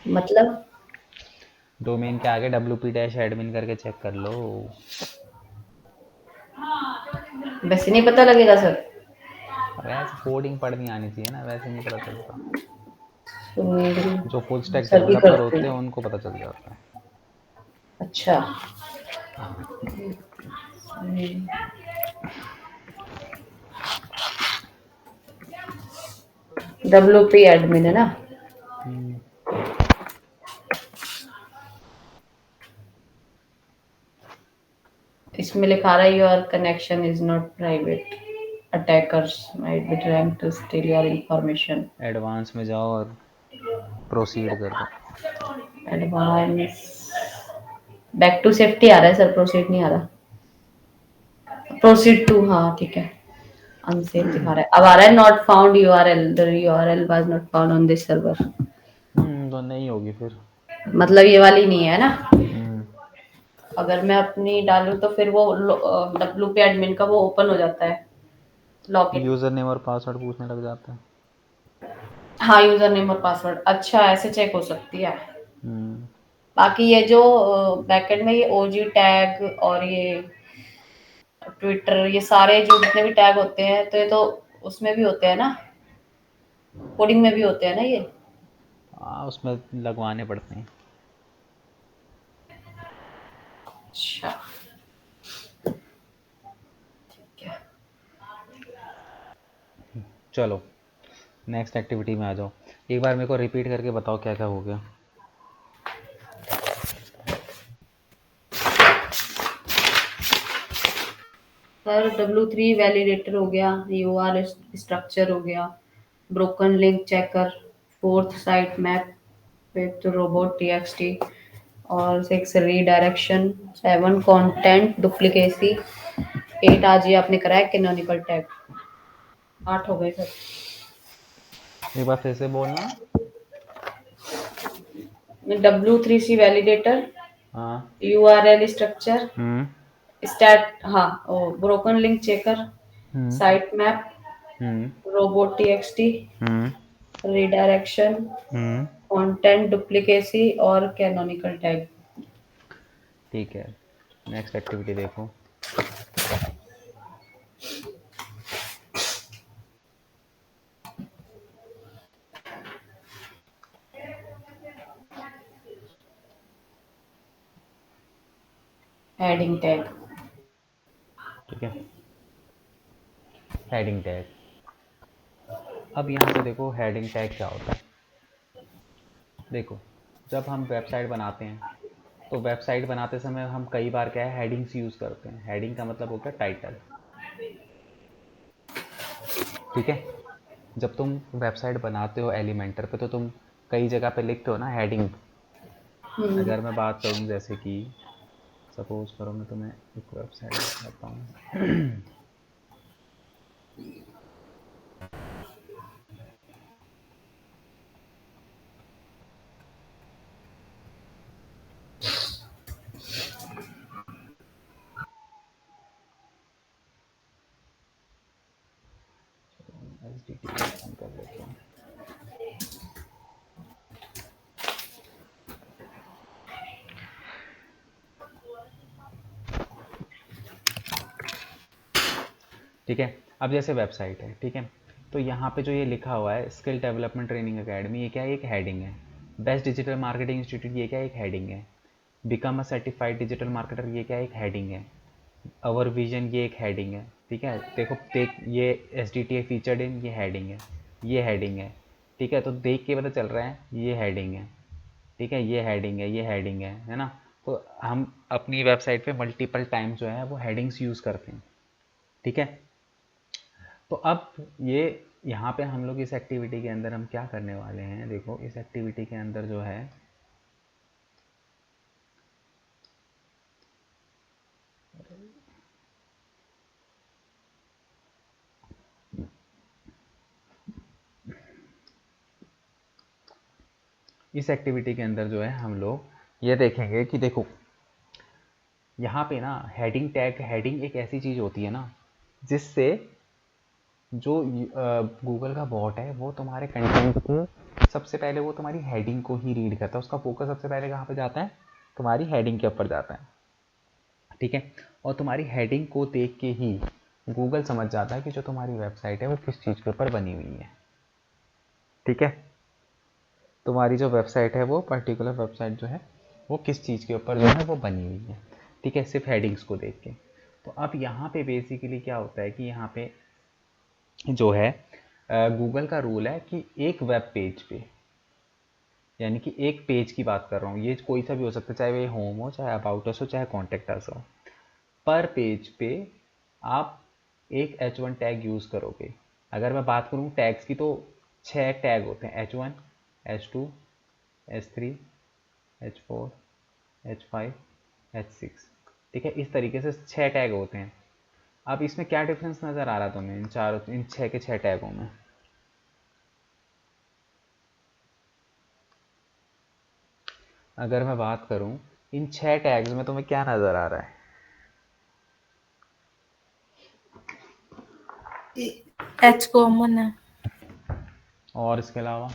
मतलब डोमेन के आगे WP-एडमिन करके चेक कर लो। वैसे नहीं पता लगेगा सर? वैसे कोडिंग पढ़नी आनी चाहिए ना, वैसे नहीं पता चलता। सुनील जो फुल स्टैक सर भी डेवलपर करते होते हैं हैं। उनको पता चल जाता है। अच्छा। हाँ। WP एडमिन है ना? इसमें लिखा रहा है your connection is not private, attackers might be trying to steal your information. Advance में जाओ और प्रोसीड कर दो। एडवांस बैक टू सेफ्टी आ रहा है सर, प्रोसीड नहीं आ रहा। प्रोसीड टू, हाँ ठीक है। अनसेफ दिखा रहा है, अब आ रहा है not found URL, the URL was not found on this server. तो नहीं होगी फिर। मतलब ये वाली नहीं है ना? हम्म। अगर मैं अपनी डालूं तो फिर वो WP एडमिन का वो ओपन हो जाता है लॉगिन। यूजर नेम और पासवर्ड पूछने लग जाता है। हाँ, यूजर नेम और पासवर्ड, अच्छा ऐसे चेक हो सकती है। हम्म। बाकी ये जो बैकएंड में ये ओजी टैग और ये ट्विटर, ये सारे जो जितने भी टैग होते हैं तो ये तो उसमें भी होते हैं ना, कोडिंग में भी होते हैं ना ये? हाँ, उसमें लगवाने पड़ते हैं। अच्छा ठीक है। चलो नेक्स्ट एक्टिविटी में आ जाओ। एक बार मेरे को रिपीट करके बताओ क्या क्या हो गया। सर W3 वैलिडेटर हो गया, UR स्ट्रक्चर हो गया, broken link checker, fourth site map, fifth robot TXT, और 6 रीडायरेक्शन, 7 कंटेंट डुप्लीकेसी, 8 आज ये आपने कराया कैनोनिकल टैग। 8 हो गए सर। एक बार फिर से बोलना। W3C वैलिडेटर, हाँ। URL स्ट्रक्चर, हम्म। स्टैट, हाँ, ब्रोकन लिंक चेकर, हम्म। साइट मैप, हम्म। robot.txt, हम्म। रिडायरेक्शन, हम्म। कंटेंट डुप्लीकेसी और कैनोनिकल टैग। ठीक है, नेक्स्ट एक्टिविटी देखो। Heading tag. ठीक है, हेडिंग टैग। अब यहाँ पे देखो हेडिंग टैग क्या होता है। देखो, जब हम वेबसाइट बनाते हैं तो वेबसाइट बनाते समय हम कई बार क्या है हेडिंग्स यूज़ करते हैं। हेडिंग का मतलब हो गया टाइटल। ठीक है, जब तुम वेबसाइट बनाते हो एलिमेंटर पे तो तुम कई जगह पे लिखते हो ना हेडिंग। अगर मैं बात करूँ जैसे कि सपोज करो मैं तुम्हें एक वेबसाइट दिखाता हूँ। HTTP ओपन कर लेता हूँ। ठीक है, अब जैसे वेबसाइट है, ठीक है, तो यहाँ पे जो ये लिखा हुआ है स्किल डेवलपमेंट ट्रेनिंग एकेडमी, ये क्या है, एक हेडिंग है। बेस्ट डिजिटल मार्केटिंग इंस्टीट्यूट, ये क्या है, एक हेडिंग है। Become a certified digital marketer, ये क्या है, एक हेडिंग है। अवर विजन, ये एक हेडिंग है। ठीक है, देखो देख, ये SDTA फीचर्ड इन, ये हेडिंग है, ये हेडिंग है। ठीक है, तो देख के पता चल रहा है ये हेडिंग है। ठीक है, ये हेडिंग है, ये हेडिंग है ना। तो हम अपनी वेबसाइट पे मल्टीपल टाइम जो है वो हेडिंग्स यूज़ करते हैं। ठीक है, तो अब ये यहाँ पे हम लोग इस एक्टिविटी के अंदर हम क्या करने वाले हैं, देखो इस एक्टिविटी के अंदर जो है इस एक्टिविटी के अंदर जो है हम लोग ये देखेंगे कि देखो यहाँ पे ना हेडिंग टैग, हेडिंग एक ऐसी चीज़ होती है ना जिससे जो गूगल का बॉट है वो तुम्हारे कंटेंट को सबसे पहले वो तुम्हारी हेडिंग को ही रीड करता है। उसका फोकस सबसे पहले कहाँ पे जाता है, तुम्हारी हेडिंग के ऊपर जाता है। ठीक है, और तुम्हारी हेडिंग को देख के ही गूगल समझ जाता है कि जो तुम्हारी वेबसाइट है वो किस चीज़ के ऊपर बनी हुई है। ठीक है, तुम्हारी जो वेबसाइट है वो पर्टिकुलर वेबसाइट जो है वो किस चीज़ के ऊपर जो है वो बनी हुई है। ठीक है, सिर्फ हेडिंग्स को देख के। तो अब यहाँ पे बेसिकली क्या होता है कि यहाँ पे जो है गूगल का रूल है कि एक वेब पेज पे, यानी कि एक पेज की बात कर रहा हूँ, ये कोई सा भी हो सकता है, चाहे वो होम हो, चाहे अबाउट अस हो, चाहे कॉन्टेक्ट अस हो, पर पेज पे आप एक H1 टैग यूज़ करोगे। अगर मैं बात करूँ टैग्स की तो 6 टैग होते हैं, H1, H2, H3, H4, H5, H6। ठीक है, इस तरीके से 6 टैग होते हैं। अब इसमें क्या डिफरेंस नज़र आ रहा तुम्हें इन 6 के 6 टैगों में? अगर मैं बात करूं इन 6 टैग्स में तुम्हें क्या नज़र आ रहा है? एच कॉमन है। और इसके अलावा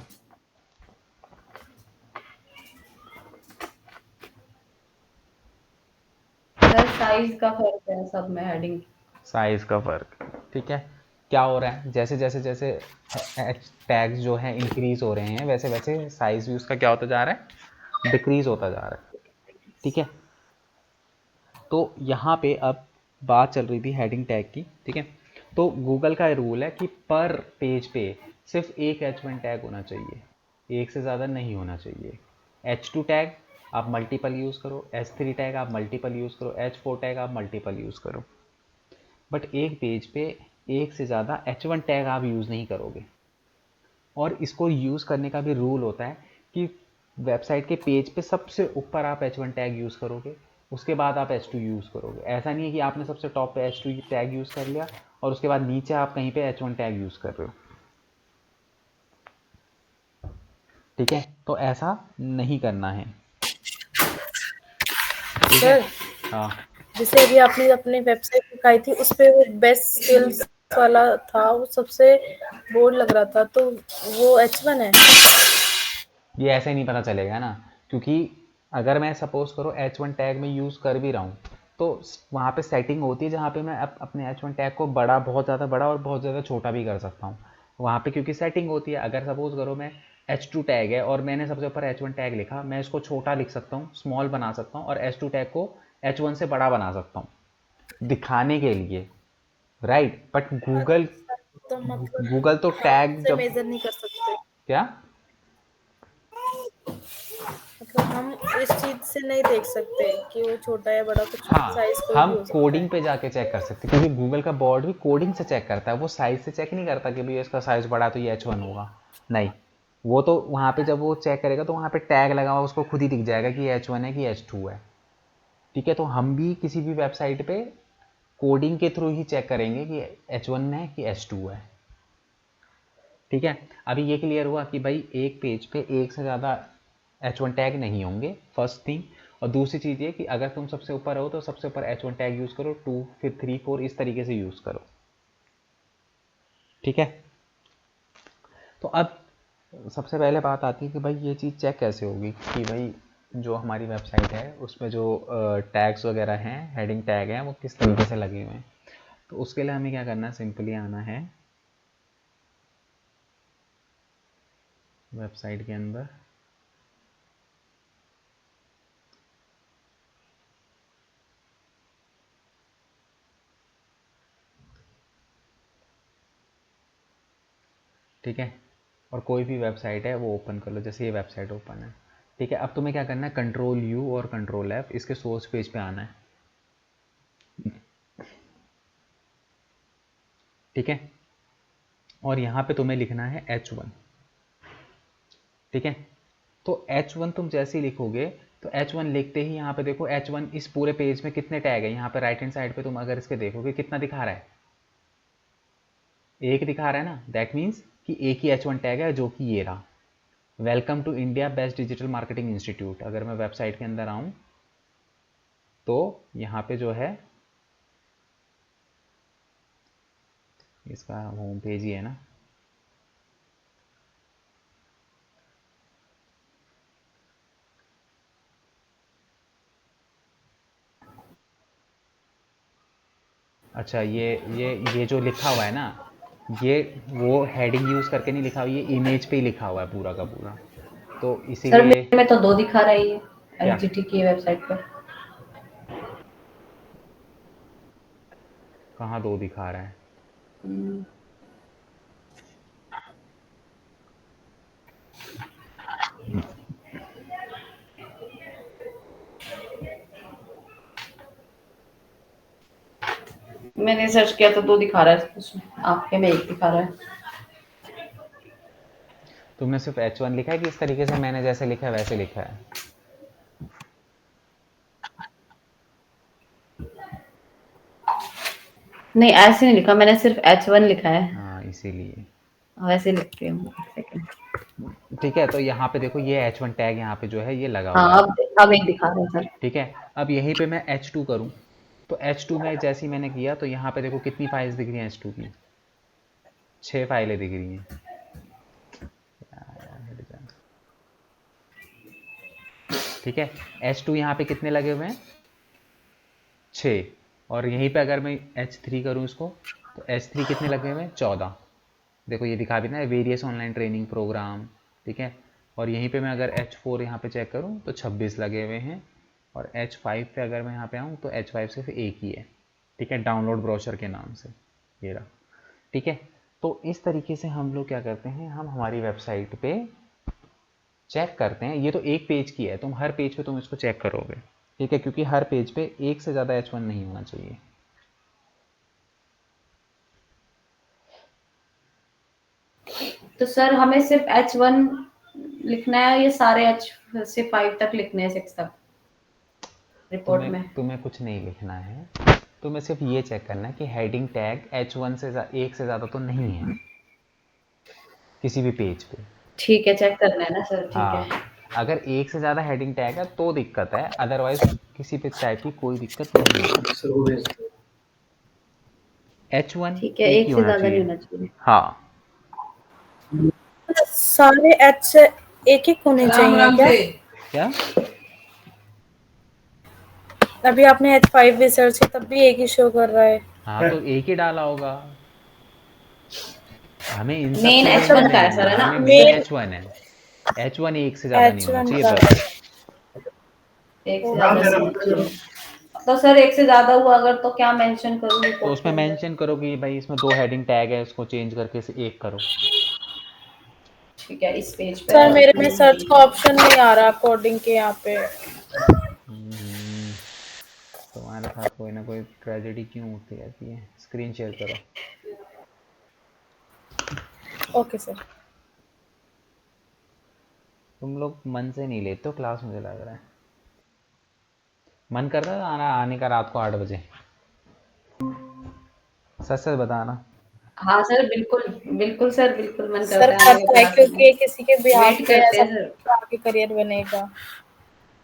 सर साइज का फर्क है सब में हेडिंग। साइज़ का फ़र्क। ठीक है, क्या हो रहा है, जैसे जैसे जैसे टैग्स जो हैं इंक्रीज़ हो रहे हैं वैसे वैसे साइज़ भी उसका क्या होता जा रहा है, डिक्रीज़ होता जा रहा है। ठीक है, तो यहाँ पे अब बात चल रही थी हेडिंग टैग की। ठीक है, तो गूगल का रूल है कि पर पेज पे सिर्फ एक H1 टैग होना चाहिए, एक से ज़्यादा नहीं होना चाहिए। H2 टैग आप मल्टीपल यूज़ करो, H3 टैग आप मल्टीपल यूज़ करो, H4 टैग आप मल्टीपल यूज़ करो, बट एक पेज पे एक से ज़्यादा H1 टैग आप यूज़ नहीं करोगे। और इसको यूज़ करने का भी रूल होता है कि वेबसाइट के पेज पे सबसे ऊपर आप H1 टैग यूज़ करोगे, उसके बाद आप H2 यूज़ करोगे। ऐसा नहीं है कि आपने सबसे टॉप पे H2 टैग यूज़ कर लिया और उसके बाद नीचे आप कहीं पे H1 टैग यूज़ कर रहे हो। ठीक है, तो ऐसा नहीं करना है। ठीक है, सर हाँ जैसे अभी आपने अपनी वेबसाइट दिखाई थी उस पे वो बेस्ट सेल्स वाला था, वो सबसे बोर्ड लग रहा था, तो वो H1 है। ये ऐसे नहीं पता चलेगा ना, क्योंकि अगर मैं सपोज करो H1 टैग में यूज़ कर भी रहा हूँ तो वहाँ पे सेटिंग होती है जहाँ पे मैं अपने H1 टैग को बड़ा, बहुत ज़्यादा बड़ा और बहुत ज़्यादा छोटा भी कर सकता हूँ वहाँ पे, क्योंकि सेटिंग होती है। अगर सपोज करो मैं H2 टैग है और मैंने सबसे ऊपर H1 टैग लिखा, मैं इसको छोटा लिख सकता हूँ, स्मॉल बना सकता हूँ, और H2 टैग को H1 से बड़ा बना सकता हूँ दिखाने के लिए, राइट। बट गूगल तो मतलब गूगल तो हम टैग उससे जब मेजर नहीं कर सकते, क्या, मतलब हम इस चीज से नहीं देख सकते कि वो छोटा या बड़ा, कुछ हाँ, साइज कोई हम भी हो सकता कोडिंग है। पे जाके चेक कर सकते हैं, क्योंकि गूगल का बॉर्ड भी कोडिंग से चेक करता है, वो साइज से चेक नहीं करता कि भैया इसका साइज बड़ा तो ये H1 होगा, नहीं। वो तो वहाँ पे जब वो चेक करेगा तो वहाँ पे टैग लगा हुआ उसको खुद ही दिख जाएगा कि ये H1 है कि H2 है। ठीक है, तो हम भी किसी भी वेबसाइट पे कोडिंग के थ्रू ही चेक करेंगे कि H1 है कि H2 है। ठीक है, अभी ये क्लियर हुआ कि भाई एक पेज पे एक से ज़्यादा H1 टैग नहीं होंगे, फर्स्ट थिंग। और दूसरी चीज़ ये कि अगर तुम सबसे ऊपर हो तो सबसे ऊपर H1 टैग यूज़ करो, 2 फिर 3 4 इस तरीके से यूज़ करो। ठीक है, तो अब सबसे पहले बात आती है कि भाई ये चीज़ चेक कैसे होगी कि भाई जो हमारी वेबसाइट है उसमें जो टैग्स वगैरह हैं, हेडिंग टैग हैं, वो किस तरीके से लगे हुए हैं। तो उसके लिए हमें क्या करना है, सिंपली आना है वेबसाइट के अंदर, ठीक है, और कोई भी वेबसाइट है वो ओपन कर लो, जैसे ये वेबसाइट ओपन है। ठीक है, अब तुम्हें क्या करना है, कंट्रोल यू और कंट्रोल एफ इसके सोर्स पेज पे आना है। ठीक है, और यहाँ पे तुम्हें लिखना है H1। ठीक है, तो H1 तुम जैसे ही लिखोगे तो H1 लिखते ही यहाँ पे देखो H1 इस पूरे पेज में कितने टैग है, यहाँ पे राइट हैंड साइड पे तुम अगर इसके देखोगे कितना दिखा रहा है, एक दिखा रहा है ना, दैट मीन्स कि एक ही H1 टैग है जो कि ये रहा, welcome to India best digital marketing institute. अगर मैं वेबसाइट के अंदर आऊँ तो यहाँ पे जो है इसका होम पेज ही है ना, अच्छा ये जो लिखा हुआ है ना, ये वो हेडिंग यूज़ करके नहीं लिखा हुआ, ये इमेज पे ही लिखा हुआ है पूरा का पूरा, तो सर इसीलिए मेरे में तो 2 दिखा रहा है ये क्या, एसजीटी की वेबसाइट पर। कहाँ दो दिखा रहा है, मैंने सर्च किया तो 2 दिखा रहा है उसमें, आपके में 1 दिखा रहा है। तुमने सिर्फ H1 लिखा है कि इस तरीके से मैंने जैसे लिखा है वैसे लिखा है? नहीं ऐसे नहीं लिखा, मैंने सिर्फ H1 लिखा है। हाँ, इसीलिए। वैसे लिखती हूँ, एक सेकंड। ठीक है, तो यहाँ पे देखो ये H1 टैग यहाँ पे जो है ये लगा हुआ हाँ है। अब 1 दिखा रहा है सर। ठीक है, अब यहीं पे मैं H2 करूँ तो H2 में जैसे ही मैंने किया तो यहाँ पे देखो कितनी फाइल्स दिख रही हैं H2 की, 6 फाइलें दिख रही हैं। ठीक है, H2 यहाँ पे कितने लगे हुए हैं, 6। और यहीं पे अगर मैं H3 करूँ इसको तो H3 कितने लगे हुए हैं, 14। देखो ये दिखा भी ना, वेरियस ऑनलाइन ट्रेनिंग प्रोग्राम। ठीक है, और यहीं पे मैं अगर H4 यहाँ पे चेक करूँ तो 26 लगे हुए हैं, और H5 पे अगर मैं यहाँ पे आऊँ तो H5 सिर्फ एक ही है। ठीक है, डाउनलोड ब्रोशर के नाम से ये रहा। ठीक है, तो इस तरीके से हम लोग क्या करते हैं, हम हमारी वेबसाइट पे चेक करते हैं। ये तो एक पेज की है, तुम हर पेज पे तुम इसको चेक करोगे। ठीक है, क्योंकि हर पेज पे एक से ज़्यादा H1 नहीं होना चाहिए। तो सर हमें सिर्फ H1 लिखना है, ये सारे H से 5 तक लिखने हैं, 6 तक रिपोर्ट तुम्हें में? तुम्हें कुछ नहीं लिखना है, तुम्हें सिर्फ ये चेक करना है कि हेडिंग टैग H1 से एक से ज़्यादा तो नहीं है किसी भी पेज पे। ठीक है, चेक करना है ना सर, ठीक हाँ, है। अगर एक से ज़्यादा हेडिंग टैग है तो दिक्कत है, अदरवाइज किसी भी टाइप की कोई दिक्कत नहीं है। सर वो भेज दो। H1 ठीक है, एक ही एक से होना ज्यादा नहीं चाहिए। होना चाहिए। हाँ, सारे एच एक एक होने चाहिए क्या? क्या? अभी आपने H5 भी सर्च किया तब भी एक ही शो कर रहा है। हाँ, तो एक ही डाला होगा। हमें इन सब मेन चीज़ों में H1 का नहीं है सर, है, है ना? हमें मेन मेन H1 है। H1 एक से ज़्यादा नहीं होना H1 चाहिए का बस। एक से नाम ज्यादा क्या नहीं था होना बताइए। चाहिए। तो सर एक से ज्यादा हुआ अगर तो क्या मेंशन करूँ तो रिपोर्ट के उसमें अंदर? मेंशन करो कि भाई इसमें 2 हेडिंग टैग है, इसको चेंज करके इसे एक करो। ठीक है, इस पेज पे सर मेरे में सर्च का heading- ऑप्शन नहीं आ रहा कोडिंग के यहाँ पे। हम्म, तुम्हारे साथ कोई ना कोई ट्रेजेडी क्यों होती रहती है। स्क्रीन शेयर करो। Okay sir. तुम लोग मन से नहीं लेते हो क्लास, मुझे लग रहा है। मन करता है आने का रात को 8 बजे। सच सच बताना। हाँ सर, बिल्कुल बिल्कुल सर, बिल्कुल मन सर करता है आने का करता है क्लास में। क्योंकि किसी के बिहाफ वेट पे करते ऐसा हैं सर। आगे करियर बनेगा।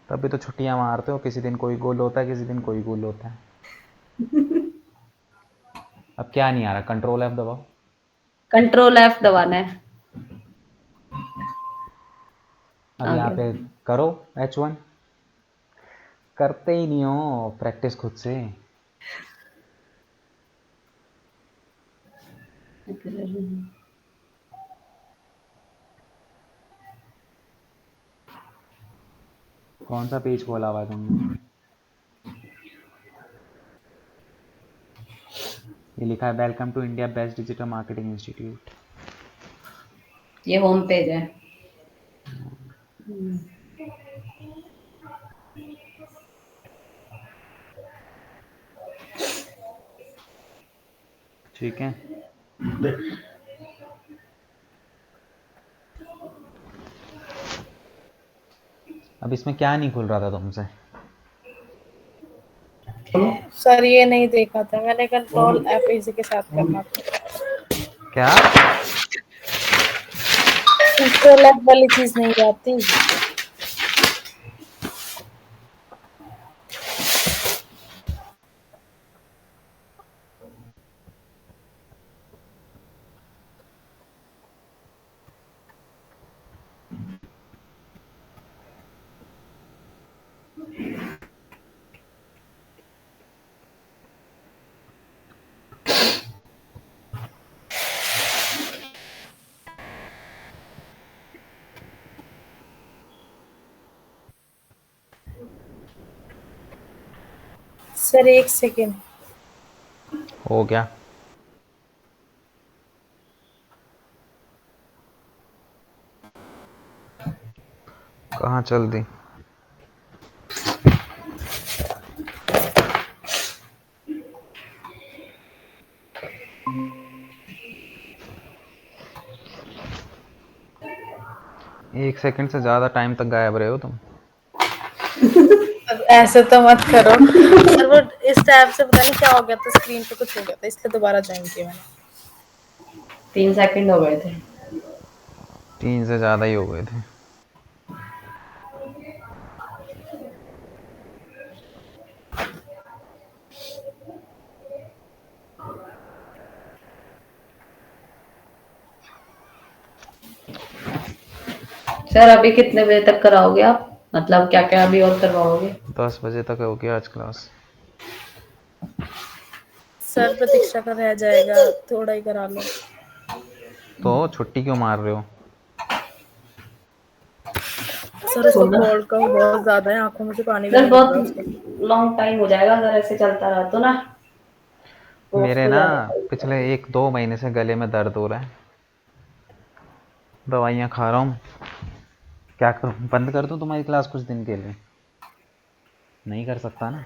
तभी तो छुट्टियां मारते हो, किसी दिन कोई गोल होता है, किसी दिन कोई गोल होता है। अब क्या नहीं आ रहा, कंट्रोल F दबाओ। कंट्रोल F दबाना है। अब आ यहाँ गया। पे करो H1। करते ही नहीं हो प्रैक्टिस खुद से। कौन सा पेज खोला हुआ है तुमने? ये लिखा है welcome to India best digital marketing institute. ये होम पेज है। ठीक है। अब इसमें क्या नहीं खुल रहा था तुमसे? सर ये नहीं देखा था मैंने, कंट्रोल F इसी के साथ करना था। क्या? कंट्रोल F वाली चीज नहीं आती। सर एक सेकेंड। हो गया। कहाँ चल दी? एक सेकंड से ज़्यादा टाइम तक गायब रहे हो तुम। सर ऐसे तो मत करो। सर वो इस टैब से पता नहीं क्या हो गया था, स्क्रीन पे कुछ हो गया था इसलिए दोबारा ज्वाइन किया मैंने। 3 सेकंड हो गए थे। 3 से ज़्यादा ही हो गए थे। सर अभी कितने बजे तक कराओगे आप? मतलब क्या क्या अभी और करवाओगे? 10 बजे तक हो गया आज क्लास। सर प्रतीक्षा का रह जाएगा, थोड़ा ही करा लो। तो छुट्टी क्यों मार रहे हो? सर उसको थोड़ा कोल्ड का बहुत ज्यादा है, आंखों में से पानी भी सर, नहीं गिर रहा उसके। बहुत लॉन्ग टाइम हो जाएगा अगर ऐसे चलता रहा तो ना। कोफ मेरे तो ना ज्यादा पड़ेगा। पिछले 1-2 महीने से गले में दर्द हो रहा है। दवाइयाँ खा रहा हूँ। क्या करूँ, बंद कर दूँ तुम्हारी क्लास कुछ दिन के लिए? नहीं कर सकता ना।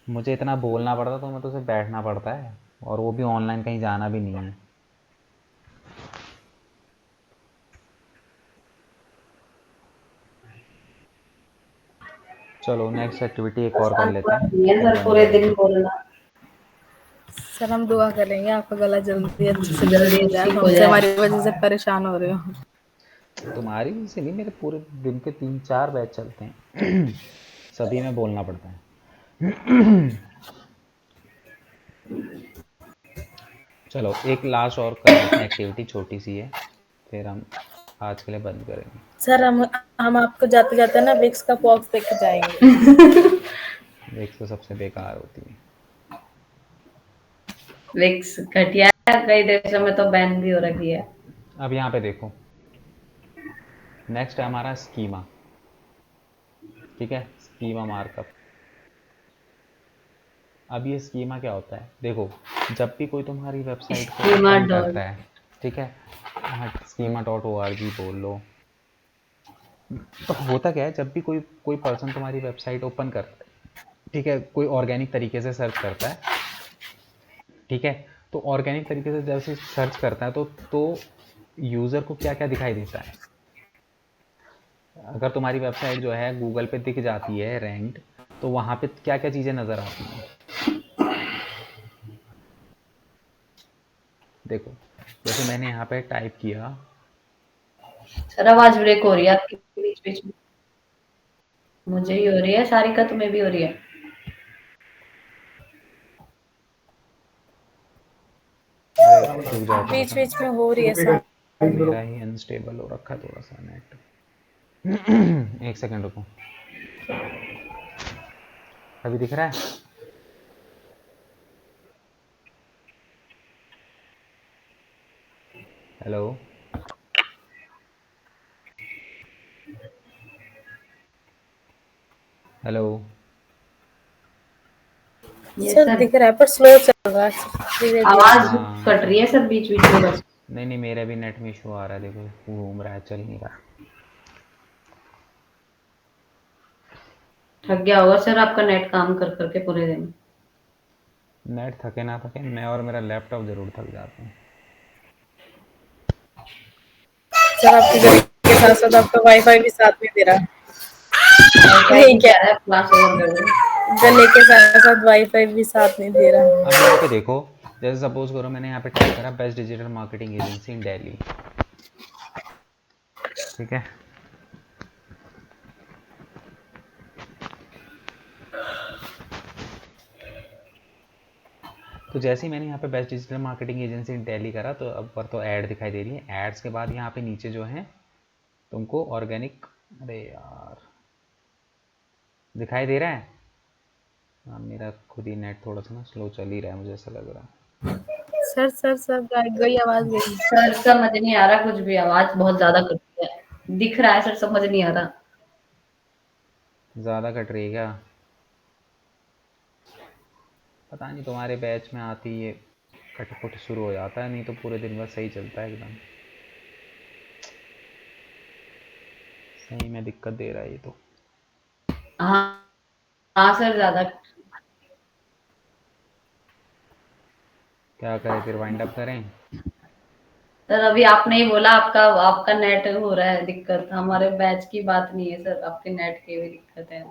मुझे इतना बोलना पड़ता तो मैं तो सिर्फ बैठना पड़ता है, और वो भी ऑनलाइन, कहीं जाना भी नहीं है। चलो नेक्स्ट एक्टिविटी एक और कर आसान लेते बात हैं, नहीं है फिर सर, बंद पूरे कर दिन दो। बोलना। सर हम दुआ करेंगे आपका गला जल्दी अच्छे से जल्दी ठीक हो जाए, ठीक हो हमसे जाए। हमारी वजह से परेशान हो रहे हो। तुम्हारी वजह से नहीं, मेरे पूरे दिन के 3-4 बैच चलते हैं सभी में बोलना पड़ता है। चलो एक लास्ट और कर लेते हैं एक्टिविटी, छोटी सी है, फिर हम आज के लिए बंद करेंगे। सर हम आपको जाते जाते ना विक्स का बॉक्स देके जाएंगे। विक्स तो सबसे बेकार होती है। विक्स घटिया है, कई देशों में तो बैन भी हो रखी है। अब यहाँ पे देखो, नेक्स्ट है हमारा स्कीमा। ठीक है, स्कीमा मार्कअप। अब ये स्कीमा क्या होता है, देखो जब भी कोई तुम्हारी वेबसाइट को स्कीमा ओपन डॉट करता है, ठीक है, schema.org बोल लो, तो होता क्या है, जब भी कोई कोई पर्सन तुम्हारी वेबसाइट ओपन करता है, ठीक है, कोई ऑर्गेनिक तरीके से सर्च करता है, ठीक है, तो ऑर्गेनिक तरीके से जैसे सर्च करता है तो यूज़र को क्या क्या दिखाई देता है। अगर तुम्हारी वेबसाइट जो है गूगल पे दिख जाती है रैंक्ड, तो वहाँ पे क्या क्या चीज़ें नज़र आती हैं। देखो जैसे मैंने यहाँ पे टाइप किया, सर आवाज ब्रेक हो रही है आपकी बीच बीच में। मुझे ही हो रही है, सारिका तुम्हें भी हो रही है? अरे रुक जाओ थोड़ा बीच सा, बीच में हो रही है सर। मेरा ही अनस्टेबल हो रखा है थोड़ा सा नेट। एक सेकंड रुको, अभी दिख रहा है? हेलो, हेलो, ये सर सर दिख रहा है पर स्लो चल रहा है धीरे धीरे। आवाज हाँ कट रही है सर बीच बीच में बस। नहीं नहीं, मेरा भी नेट में इशू आ रहा है, देखो घूम रहा है, चल नहीं रहा। थक गया होगा सर आपका नेट काम कर करके पूरे दिन। नेट थके ना थके, मैं और मेरा लैपटॉप ज़रूर थक जाते हैं। सर आपके गले के साथ साथ आपका वाईफाई भी साथ में दे रहा है। वाईफाई नहीं भी क्या, कह रहा है क्लास ओवर कर रहे हो। गले के साथ साथ वाईफाई भी साथ में दे रहा अब है। यहाँ पे देखो, जैसे सपोज करो मैंने यहाँ पे टाइप करा बेस्ट डिजिटल मार्केटिंग एजेंसी इन दिल्ली, ठीक है, तो जैसे ही मैंने यहाँ पे बेस्ट डिजिटल मार्केटिंग एजेंसी इन दिल्ली करा, तो अब पर तो ऐड दिखाई दे रही है। एड्स के बाद यहाँ पे नीचे जो है तुमको ऑर्गेनिक, अरे यार दिखाई दे रहा है। हाँ मेरा खुद ही नेट थोड़ा सा ना स्लो चल ही रहा है, मुझे ऐसा लग रहा है। सर गई आवाज गई। सर समझ नहीं आ रहा कुछ भी, आवाज बहुत ज्यादा कट रही है। दिख रहा है सर, समझ नहीं आ रहा। ज़्यादा कट रही है क्या? पता नहीं, तुम्हारे बैच में आती ये कटपुट शुरू हो जाता है, नहीं तो पूरे दिन भर सही चलता है एकदम। सही में दिक्कत दे रहा है ये तो। हाँ हाँ सर ज्यादा। क्या करें फिर, वाइंड अप करें? सर अभी आपने ही बोला आपका आपका नेट हो रहा है दिक्कत, हमारे बैच की बात नहीं है सर, आपके नेट की भी दिक्कत है।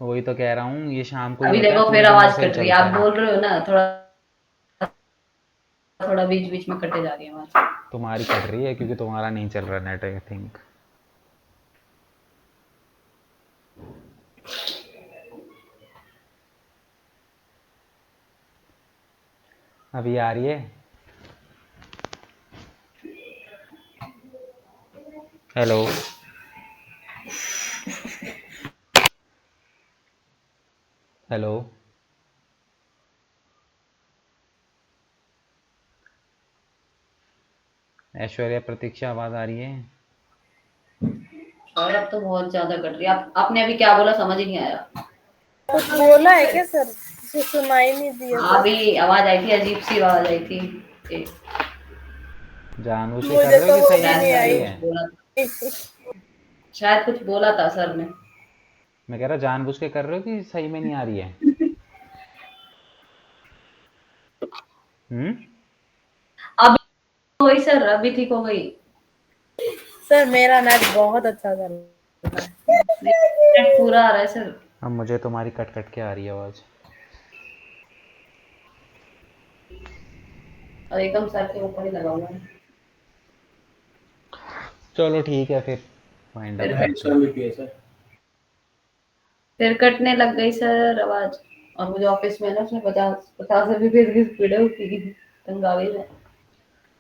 वही तो कह रहा हूँ, ये शाम को ही अभी होता है, देखो पूरे फिर दिन भर आवाज सही कट रही है, चलता आप है। बोल रहे हो ना, थोड़ा थोड़ा बीच बीच में कटे जा रही है आवाज। तुम्हारी कट रही है क्योंकि तुम्हारा नहीं चल रहा नेट, आई थिंक। अभी आ रही है? हेलो, हेलो, ऐश्वर्या, प्रतीक्षा, आवाज़ आ रही है? और अब तो बहुत ज्यादा कट रही है। आपने अभी क्या बोला समझ ही नहीं आया। कुछ बोला है क्या सर, मुझे सुनाई नहीं दिया हाँ, सर। अभी आवाज आई थी, अजीब सी आवाज आई थी। जानबूझ के कर मुझे रहे हो तो कि वो सही भी में शायद नहीं नहीं आ सर रही आई। कुछ है? बोला था, शायद कुछ बोला था सर ने। मैं कह रहा जानबूझ के कर रहे हो कि सही में नहीं आ रही है? हम्म। अभी हो गई सर, अभी ठीक हो गई। सर मेरा नेट बहुत अच्छा चल रहा है। नेट पूरा आ रहा है सर। अब मुझे तुम्हारी कट कट के आ रही है आवाज़। और एकदम सर के ऊपर ही लगा हुआ है। चलो ठीक है फिर वाइंड अप फिर करते हैं। सर फिर कटने लग गई सर आवाज। और मुझे ऑफिस में ना उसने 50 50 की स्पीड है उसकी, तंग आ गई मैं।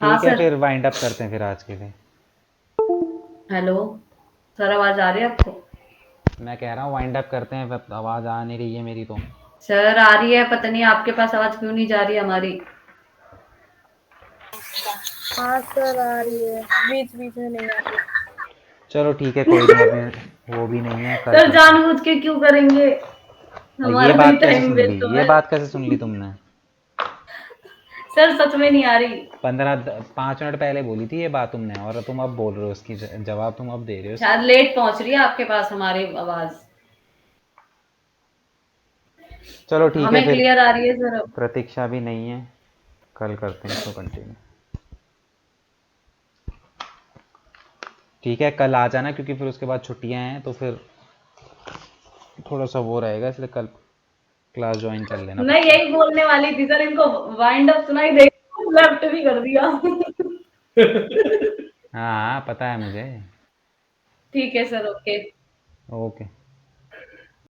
हाँ ठीक है सर। फिर वाइंड अप करते हैं फिर आज के लिए। हेलो सर, आवाज आ रही है आपको? मैं कह रहा हूँ वाइंड अप करते हैं, आवाज़ आ नहीं रही है मेरी तो। सर आ रही है, पता नहीं आपके पास आवाज क्यों नहीं जा रही हमारी। हाँ सर आ रही है, बीच बीच में नहीं आ रही। चलो ठीक है कोई नहीं, अभी वो भी नहीं है, कल सर करते हैं। जानबूझ के क्यों करेंगे, ये हमारा भी बात कैसे टाइम सुन ली, वेस्ट हो रहा ये है। बात कैसे सुन ली तुमने? सर सच में नहीं आ रही। 5 मिनट पहले बोली थी ये बात तुमने, और तुम अब बोल रहे हो उसकी जवाब तुम अब दे रहे हो इसका। शायद लेट पहुंच रही है आपके पास हमारी आवाज। चलो ठीक है हमें फिर, क्लियर आ रही है सर अब। प्रतीक्षा भी नहीं है, कल करते हैं इसको कंटिन्यू। ठीक है कल आ जाना, क्योंकि फिर उसके बाद छुट्टियां हैं तो फिर थोड़ा सा वो रहेगा, इसलिए कल क्लास ज्वाइन कर लेना मैं पक्का। यही बोलने वाली थी सर, इनको वाइंड अप सुनाई दे, लेफ्ट भी कर दिया। हाँ हाँ पता है मुझे। ठीक है सर, ओके। ओके।